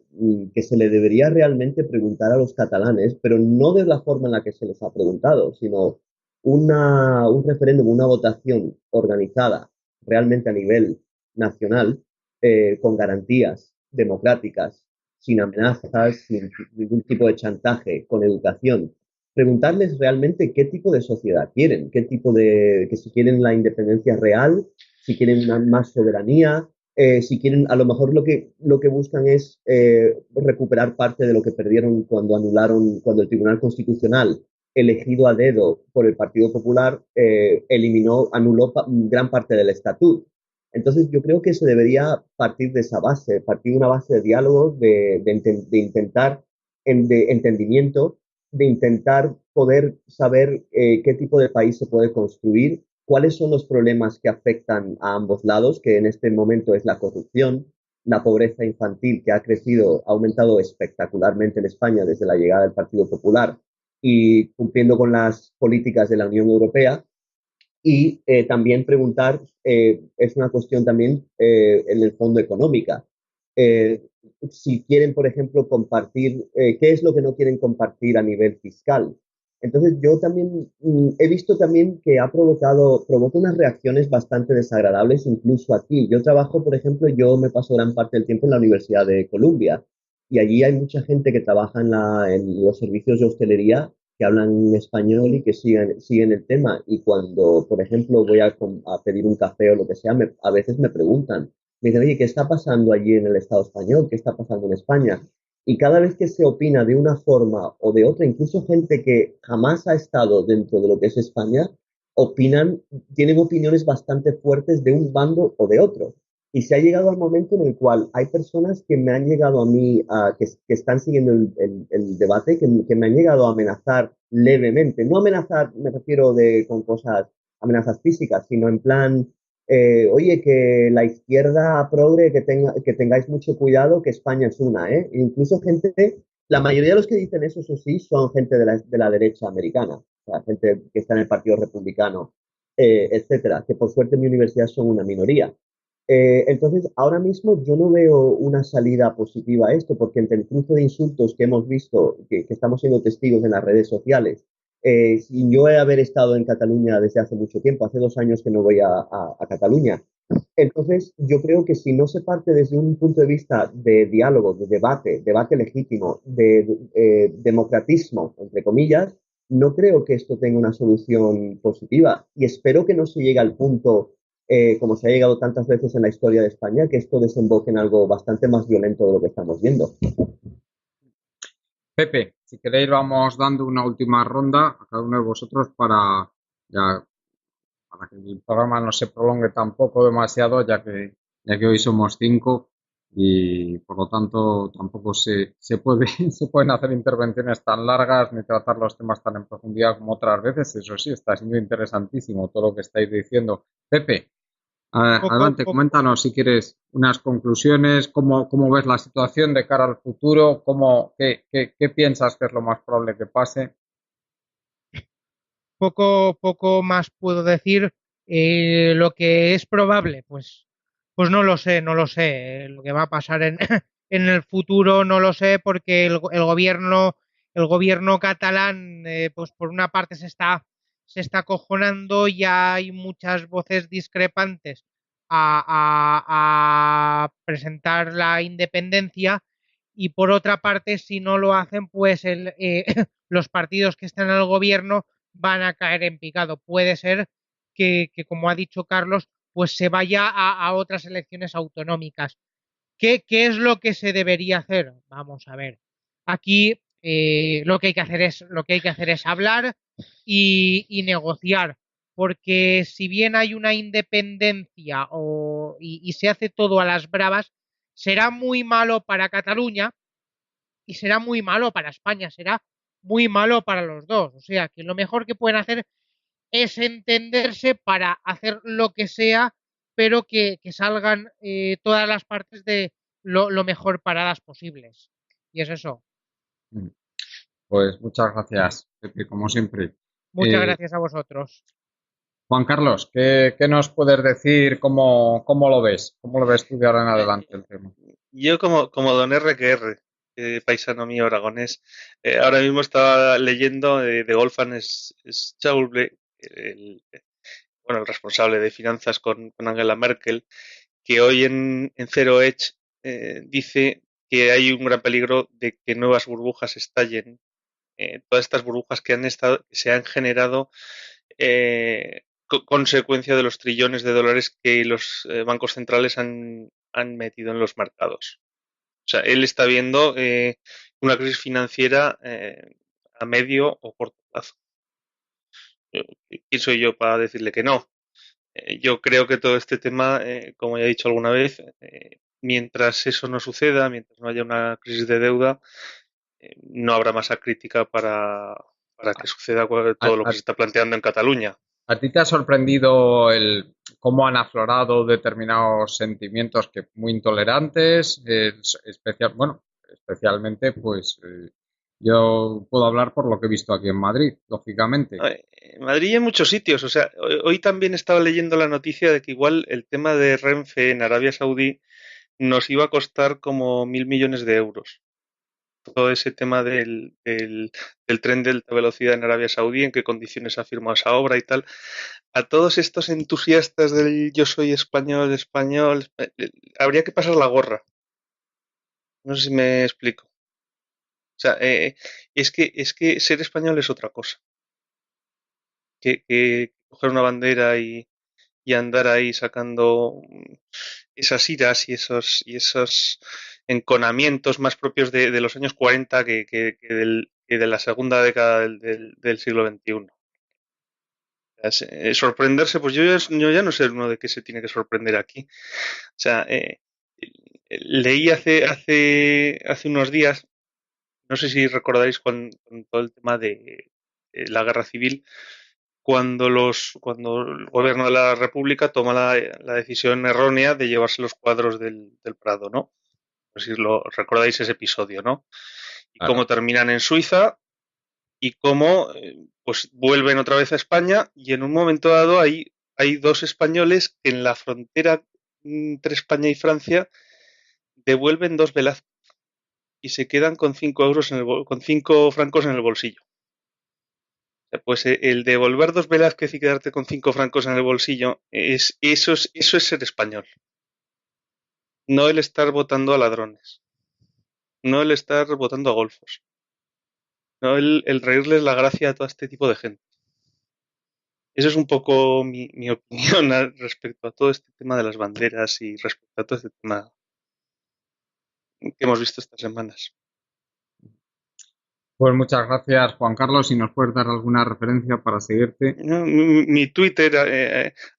S2: que se le debería realmente preguntar a los catalanes, pero no de la forma en la que se les ha preguntado, sino un referéndum, una votación organizada realmente a nivel nacional, con garantías democráticas, sin amenazas, sin ningún tipo de chantaje, con educación, preguntarles realmente qué tipo de sociedad quieren, que si quieren la independencia real, si quieren una más soberanía, si quieren, a lo mejor lo que buscan es recuperar parte de lo que perdieron cuando el Tribunal Constitucional, elegido a dedo por el Partido Popular, anuló gran parte del estatuto. Entonces yo creo que se debería partir de esa base, partir de una base de diálogo, de intentar, de entendimiento, de intentar poder saber qué tipo de país se puede construir, cuáles son los problemas que afectan a ambos lados, que en este momento es la corrupción, la pobreza infantil que ha crecido, ha aumentado espectacularmente en España desde la llegada del Partido Popular y cumpliendo con las políticas de la Unión Europea. Y también preguntar, es una cuestión también en el fondo económica. Eh, si quieren, por ejemplo, compartir, qué es lo que no quieren compartir a nivel fiscal. Entonces, yo también he visto también que provoca unas reacciones bastante desagradables, incluso aquí. Yo trabajo, por ejemplo, yo me paso gran parte del tiempo en la Universidad de Columbia y allí hay mucha gente que trabaja en los servicios de hostelería que hablan español y que siguen el tema. Y cuando, por ejemplo, voy a pedir un café o lo que sea, a veces me preguntan, me dicen, oye, ¿qué está pasando allí en el Estado español? ¿Qué está pasando en España? Y cada vez que se opina de una forma o de otra, incluso gente que jamás ha estado dentro de lo que es España, opinan, tienen opiniones bastante fuertes de un bando o de otro. Y se ha llegado al momento en el cual hay personas que me han llegado a mí, que están siguiendo el debate, que me han llegado a amenazar levemente. No amenazar, me refiero con cosas, amenazas físicas, sino en plan, oye, que la izquierda progre, que tengáis mucho cuidado, que España es una, ¿eh? Incluso gente La mayoría de los que dicen eso sí, son gente de la derecha americana, o sea, gente que está en el Partido Republicano, etcétera, que por suerte en mi universidad son una minoría. Entonces, ahora mismo yo no veo una salida positiva a esto, porque entre el cruce de insultos que hemos visto, que estamos siendo testigos en las redes sociales, sin yo haber estado en Cataluña desde hace mucho tiempo, hace 2 años que no voy a Cataluña, entonces, yo creo que si no se parte desde un punto de vista de diálogo, de debate, debate legítimo, de democratismo, entre comillas, no creo que esto tenga una solución positiva. Y espero que no se llegue al punto, como se ha llegado tantas veces en la historia de España, que esto desemboque en algo bastante más violento de lo que estamos viendo.
S1: Pepe, si queréis vamos dando una última ronda a cada uno de vosotros ya, para que el programa no se prolongue tampoco demasiado, ya que hoy somos 5 y por lo tanto tampoco se pueden hacer intervenciones tan largas ni tratar los temas tan en profundidad como otras veces. Eso sí, está siendo interesantísimo todo lo que estáis diciendo. Pepe,
S3: Poco,
S1: adelante,
S3: poco,
S1: coméntanos si quieres unas conclusiones, cómo ves la situación de cara al futuro, qué piensas que es lo más probable que pase.
S3: poco más puedo decir. Lo que es probable, pues no lo sé, no lo sé. Lo que va a pasar en el futuro no lo sé porque el gobierno catalán, pues por una parte se está acojonando, ya hay muchas voces discrepantes a presentar la independencia y por otra parte, si no lo hacen, pues los partidos que están en el gobierno van a caer en picado. Puede ser como ha dicho Carlos, pues se vaya a otras elecciones autonómicas. ¿Qué es lo que se debería hacer? Vamos a ver. Aquí lo que hay que hacer es hablar y negociar, porque si bien hay una independencia y se hace todo a las bravas, será muy malo para Cataluña y será muy malo para España, será muy malo para los dos. O sea, que lo mejor que pueden hacer es entenderse para hacer lo que sea, pero que salgan todas las partes de lo mejor paradas posibles. Y es eso.
S1: Pues muchas gracias, Pepe, como siempre.
S3: Muchas
S1: Eh,
S3: gracias a vosotros.
S1: Juan Carlos, ¿qué nos puedes decir? ¿Cómo lo ves? ¿Cómo lo ves tú de ahora en
S5: Eh,
S1: adelante el tema?
S5: yo como don RQR, paisano mío aragonés, ahora mismo estaba leyendo de Wolfgang Schäuble, bueno, el responsable de finanzas con Angela Merkel, que hoy en Zero Edge dice que hay un gran peligro de que nuevas burbujas estallen. Todas estas burbujas que se han generado consecuencia de los trillones de dólares que los bancos centrales han metido en los mercados. O sea, él está viendo una crisis financiera a medio o corto plazo. ¿Quién soy yo para decirle que no? Yo creo que todo este tema, como ya he dicho alguna vez, mientras eso no suceda, mientras no haya una crisis de deuda, no habrá masa crítica para que suceda
S1: ¿A,
S5: todo lo que
S1: a-
S5: se está planteando en Cataluña.
S1: a ti te ha sorprendido cómo han aflorado determinados sentimientos que muy intolerantes? Especialmente, pues yo puedo hablar por lo que he visto aquí en Madrid, lógicamente.
S5: En Madrid y en muchos sitios. O sea, hoy también estaba leyendo la noticia de que igual el tema de Renfe en Arabia Saudí nos iba a costar como 1.000 millones de euros. Todo ese tema del tren de alta velocidad en Arabia Saudí, en qué condiciones ha firmado esa obra y tal. A todos estos entusiastas del yo soy español, español, habría que pasar la gorra. No sé si me explico. O sea, es que ser español es otra cosa. Que coger una bandera y andar ahí sacando esas iras y esos enconamientos más propios de los años 40 que de la segunda década del siglo XXI. Sorprenderse, pues yo ya no sé uno de qué se tiene que sorprender aquí. O sea, leí hace unos días, no sé si recordáis con todo el tema de la guerra civil, cuando el gobierno de la República toma la decisión errónea de llevarse los cuadros del Prado, ¿no? No sé si recordáis ese episodio, ¿no? y cómo terminan en Suiza y cómo pues vuelven otra vez a España, y en un momento dado hay dos españoles que en la frontera entre España y Francia devuelven 2 Velázquez y se quedan con 5 euros con 5 francos en el bolsillo. O sea, pues el devolver 2 Velázquez y quedarte con 5 francos en el bolsillo, eso es ser español. No el estar votando a ladrones, no el estar votando a golfos, no el reírles la gracia a todo este tipo de gente. Esa es un poco mi opinión respecto a todo este tema de las banderas y respecto a todo este tema que hemos visto estas semanas.
S1: Pues muchas gracias, Juan Carlos. Si nos puedes dar alguna referencia para seguirte.
S5: Mi Twitter,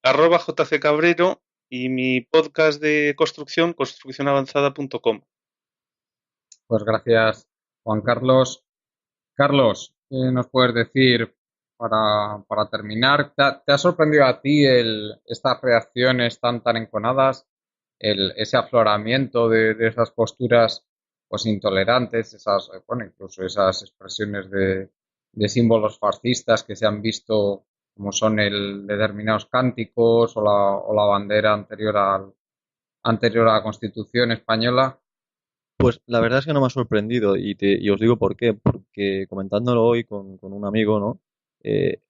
S5: @jccabrero, y mi podcast de construcción, construccionavanzada.com.
S1: Pues gracias, Juan Carlos. Carlos, ¿qué nos puedes decir para terminar? ¿Te ha sorprendido a ti estas reacciones tan enconadas, ese afloramiento de esas posturas pues intolerantes, bueno, incluso esas expresiones de símbolos fascistas que se han visto, como son determinados cánticos o la bandera anterior a la Constitución española?
S4: Pues la verdad es que no me ha sorprendido y os digo por qué, porque comentándolo hoy con un amigo, ¿no?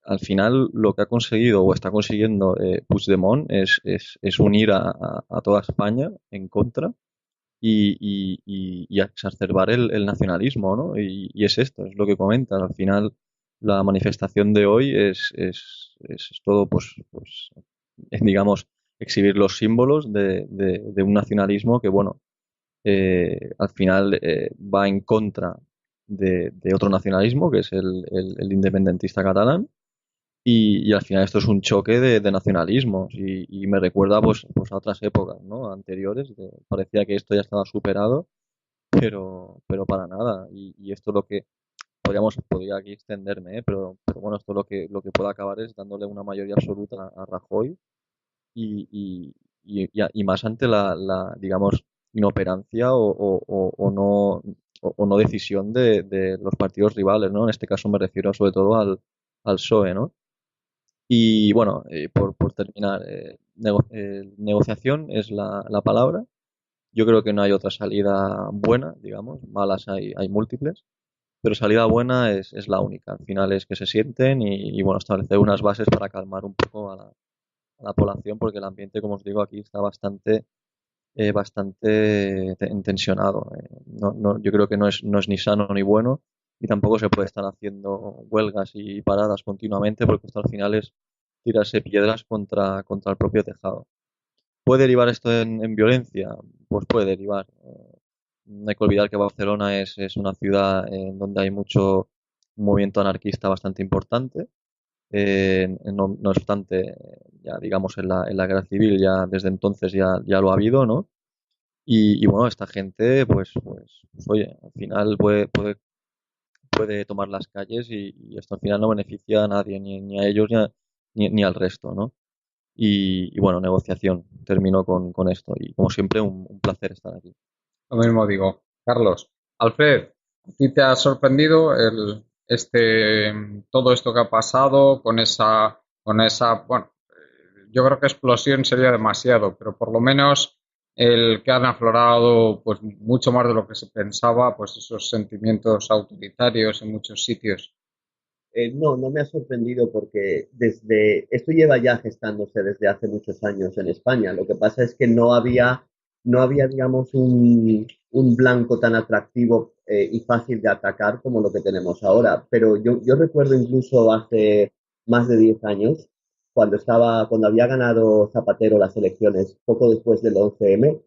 S4: Al final lo que ha conseguido o está consiguiendo Puigdemont es unir a toda España en contra y exacerbar el nacionalismo, ¿no? Y es esto, es lo que comentas. Al final la manifestación de hoy es todo, pues, digamos, exhibir los símbolos de un nacionalismo que, bueno, al final va en contra de otro nacionalismo, que es el independentista catalán, y al final esto es un choque de nacionalismos y me recuerda pues a otras épocas, ¿no? Anteriores, parecía que esto ya estaba superado, pero para nada, y esto lo que podría aquí extenderme, pero bueno, esto lo que puede acabar es dándole una mayoría absoluta a Rajoy y más ante digamos, inoperancia o no decisión de los partidos rivales, ¿no? En este caso me refiero sobre todo al PSOE, ¿no? Y bueno, por terminar, negociación es la palabra. Yo creo que no hay otra salida buena, digamos, malas hay múltiples, pero salida buena es la única. Al final es que se sienten y bueno, establecer unas bases para calmar un poco a la población, porque el ambiente, como os digo, aquí está bastante tensionado. Yo creo que no es ni sano ni bueno, y tampoco se puede estar haciendo huelgas y paradas continuamente, porque esto al final es tirarse piedras contra el propio tejado. ¿Puede derivar esto en violencia? Pues puede derivar. No hay que olvidar que Barcelona es una ciudad en donde hay mucho movimiento anarquista bastante importante. No obstante, ya digamos en la guerra civil ya desde entonces ya lo ha habido, ¿no? Y bueno, esta gente, pues oye, al final puede tomar las calles y esto al final no beneficia a nadie, ni a ellos ni al resto, ¿no? Y bueno, negociación. Termino con esto. Y como siempre, un placer estar aquí.
S1: Lo mismo digo. Carlos, Alfred, ¿a ti te ha sorprendido todo esto que ha pasado bueno, yo creo que explosión sería demasiado, pero por lo menos el que han aflorado pues mucho más de lo que se pensaba, pues esos sentimientos autoritarios en muchos sitios?
S2: No, no me ha sorprendido porque esto lleva ya gestándose desde hace muchos años en España. Lo que pasa es que no había, digamos, un blanco tan atractivo y fácil de atacar como lo que tenemos ahora. Pero yo recuerdo incluso hace más de 10 años, cuando había ganado Zapatero las elecciones, poco después del 11M,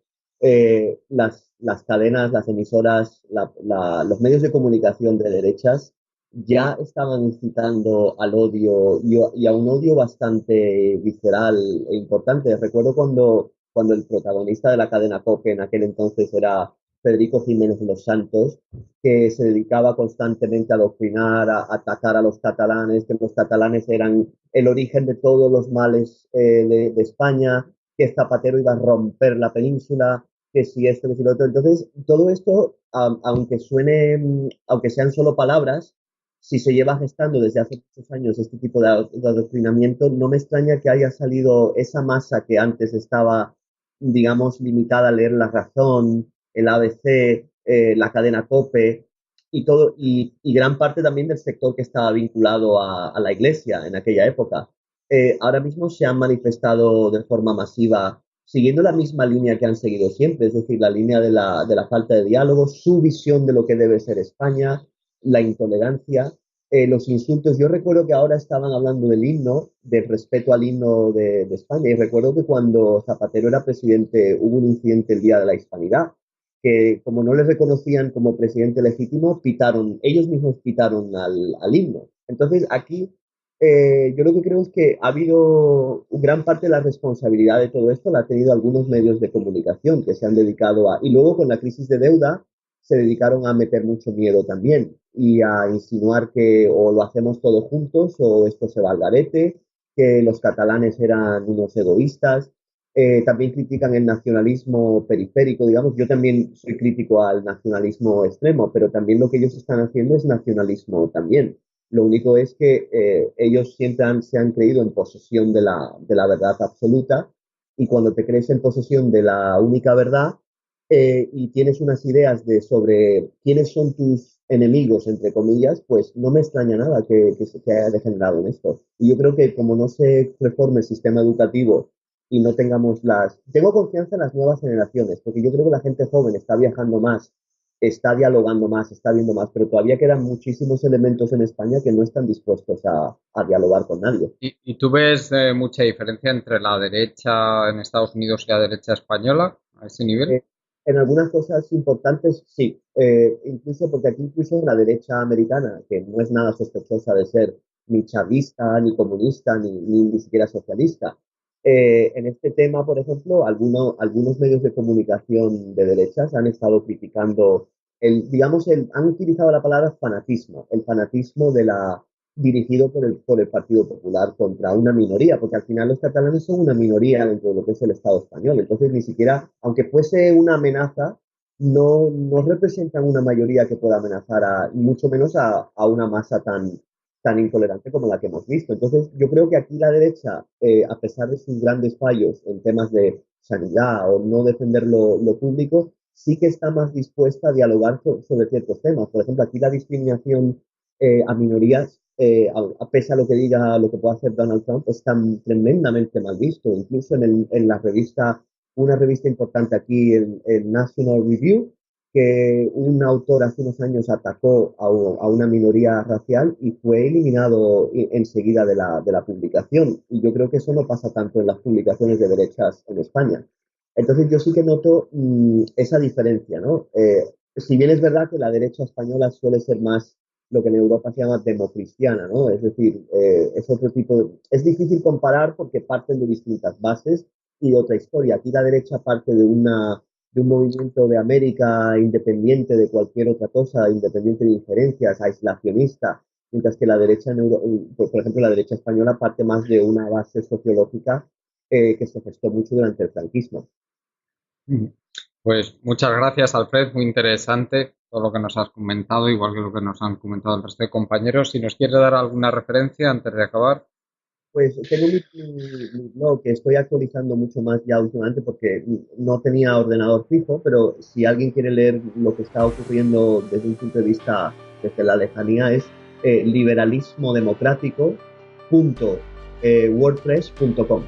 S2: las cadenas, las emisoras, los medios de comunicación de derechas ya estaban incitando al odio y a un odio bastante visceral e importante. Recuerdo cuando el protagonista de la cadena COPE en aquel entonces era Federico Jiménez de los Santos, que se dedicaba constantemente a adoctrinar, a atacar a los catalanes, que los catalanes eran el origen de todos los males de España, que Zapatero iba a romper la península. que si esto, que si lo otro. Entonces, todo esto, aunque sean solo palabras, si se lleva gestando desde hace muchos años este tipo de adoctrinamiento, no me extraña que haya salido esa masa que antes estaba, digamos, limitada a leer La Razón, el ABC, la cadena COPE y todo, y gran parte también del sector que estaba vinculado a la iglesia en aquella época. Ahora mismo se han manifestado de forma masiva siguiendo la misma línea que han seguido siempre, es decir, la línea de la falta de diálogo, su visión de lo que debe ser España, la intolerancia, los insultos. Yo recuerdo que ahora estaban hablando del himno, del respeto al himno de España, y recuerdo que cuando Zapatero era presidente hubo un incidente el Día de la Hispanidad, que como no le reconocían como presidente legítimo, ellos mismos pitaron al himno. Entonces aquí yo lo que creo es que ha habido gran parte de la responsabilidad de todo esto, la ha tenido algunos medios de comunicación que se han dedicado y luego con la crisis de deuda se dedicaron a meter mucho miedo también y a insinuar que o lo hacemos todos juntos o esto se va al garete, que los catalanes eran unos egoístas. También critican el nacionalismo periférico, digamos. Yo también soy crítico al nacionalismo extremo, pero también lo que ellos están haciendo es nacionalismo también. Lo único es que ellos siempre se han creído en posesión de la verdad absoluta, y cuando te crees en posesión de la única verdad y tienes unas ideas sobre quiénes son tus enemigos, entre comillas, pues no me extraña nada que se haya degenerado en esto. Y yo creo que como no se reforme el sistema educativo y no tengamos Tengo confianza en las nuevas generaciones, porque yo creo que la gente joven está viajando más, está dialogando más, está viendo más, pero todavía quedan muchísimos elementos en España que no están dispuestos a dialogar con nadie.
S1: ¿Y tú ves mucha diferencia entre la derecha en Estados Unidos y la derecha española a ese nivel?
S2: En algunas cosas importantes, sí. Incluso porque aquí incluso la derecha americana, que no es nada sospechosa de ser ni chavista, ni comunista, ni siquiera socialista. En este tema, por ejemplo, algunos medios de comunicación de derechas han estado criticando han utilizado la palabra fanatismo, el fanatismo dirigido por el Partido Popular contra una minoría, porque al final los catalanes son una minoría dentro de lo que es el Estado español. Entonces, ni siquiera, aunque fuese una amenaza, no representan una mayoría que pueda amenazar mucho menos a una masa tan intolerante como la que hemos visto. Entonces, yo creo que aquí la derecha, a pesar de sus grandes fallos en temas de sanidad o no defender lo público, sí que está más dispuesta a dialogar sobre ciertos temas. Por ejemplo, aquí la discriminación a minorías, a pesar de lo que diga, lo que pueda hacer Donald Trump, es tan tremendamente mal visto. Incluso en la revista, una revista importante aquí, el National Review, que un autor hace unos años atacó a una minoría racial y fue eliminado enseguida de la publicación. Y yo creo que eso no pasa tanto en las publicaciones de derechas en España. Entonces yo sí que noto esa diferencia, ¿no? Si bien es verdad que la derecha española suele ser más lo que en Europa se llama democristiana, ¿no? Es decir, es otro es difícil comparar porque parten de distintas bases y de otra historia. Aquí la derecha parte de un movimiento de América independiente de cualquier otra cosa, independiente de injerencias, aislacionista, mientras que la derecha, por ejemplo, la derecha española parte más de una base sociológica que se gestó mucho durante el franquismo.
S1: Pues muchas gracias, Alfred, muy interesante todo lo que nos has comentado, igual que lo que nos han comentado el resto de compañeros. Si nos quieres dar alguna referencia antes de acabar.
S2: Pues tengo mi blog que estoy actualizando mucho más ya últimamente porque no tenía ordenador fijo, pero si alguien quiere leer lo que está ocurriendo desde un punto de vista desde la lejanía es liberalismodemocrático.wordpress.com.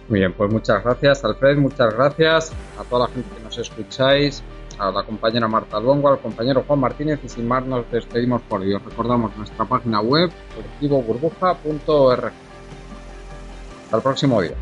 S1: Muy bien, pues muchas gracias, Alfred, muchas gracias a toda la gente que nos escucháis, a la compañera Marta Luengo, al compañero Juan Martínez, y sin más nos despedimos por hoy. Os recordamos nuestra página web colectivoburbuja.org. Hasta el próximo día.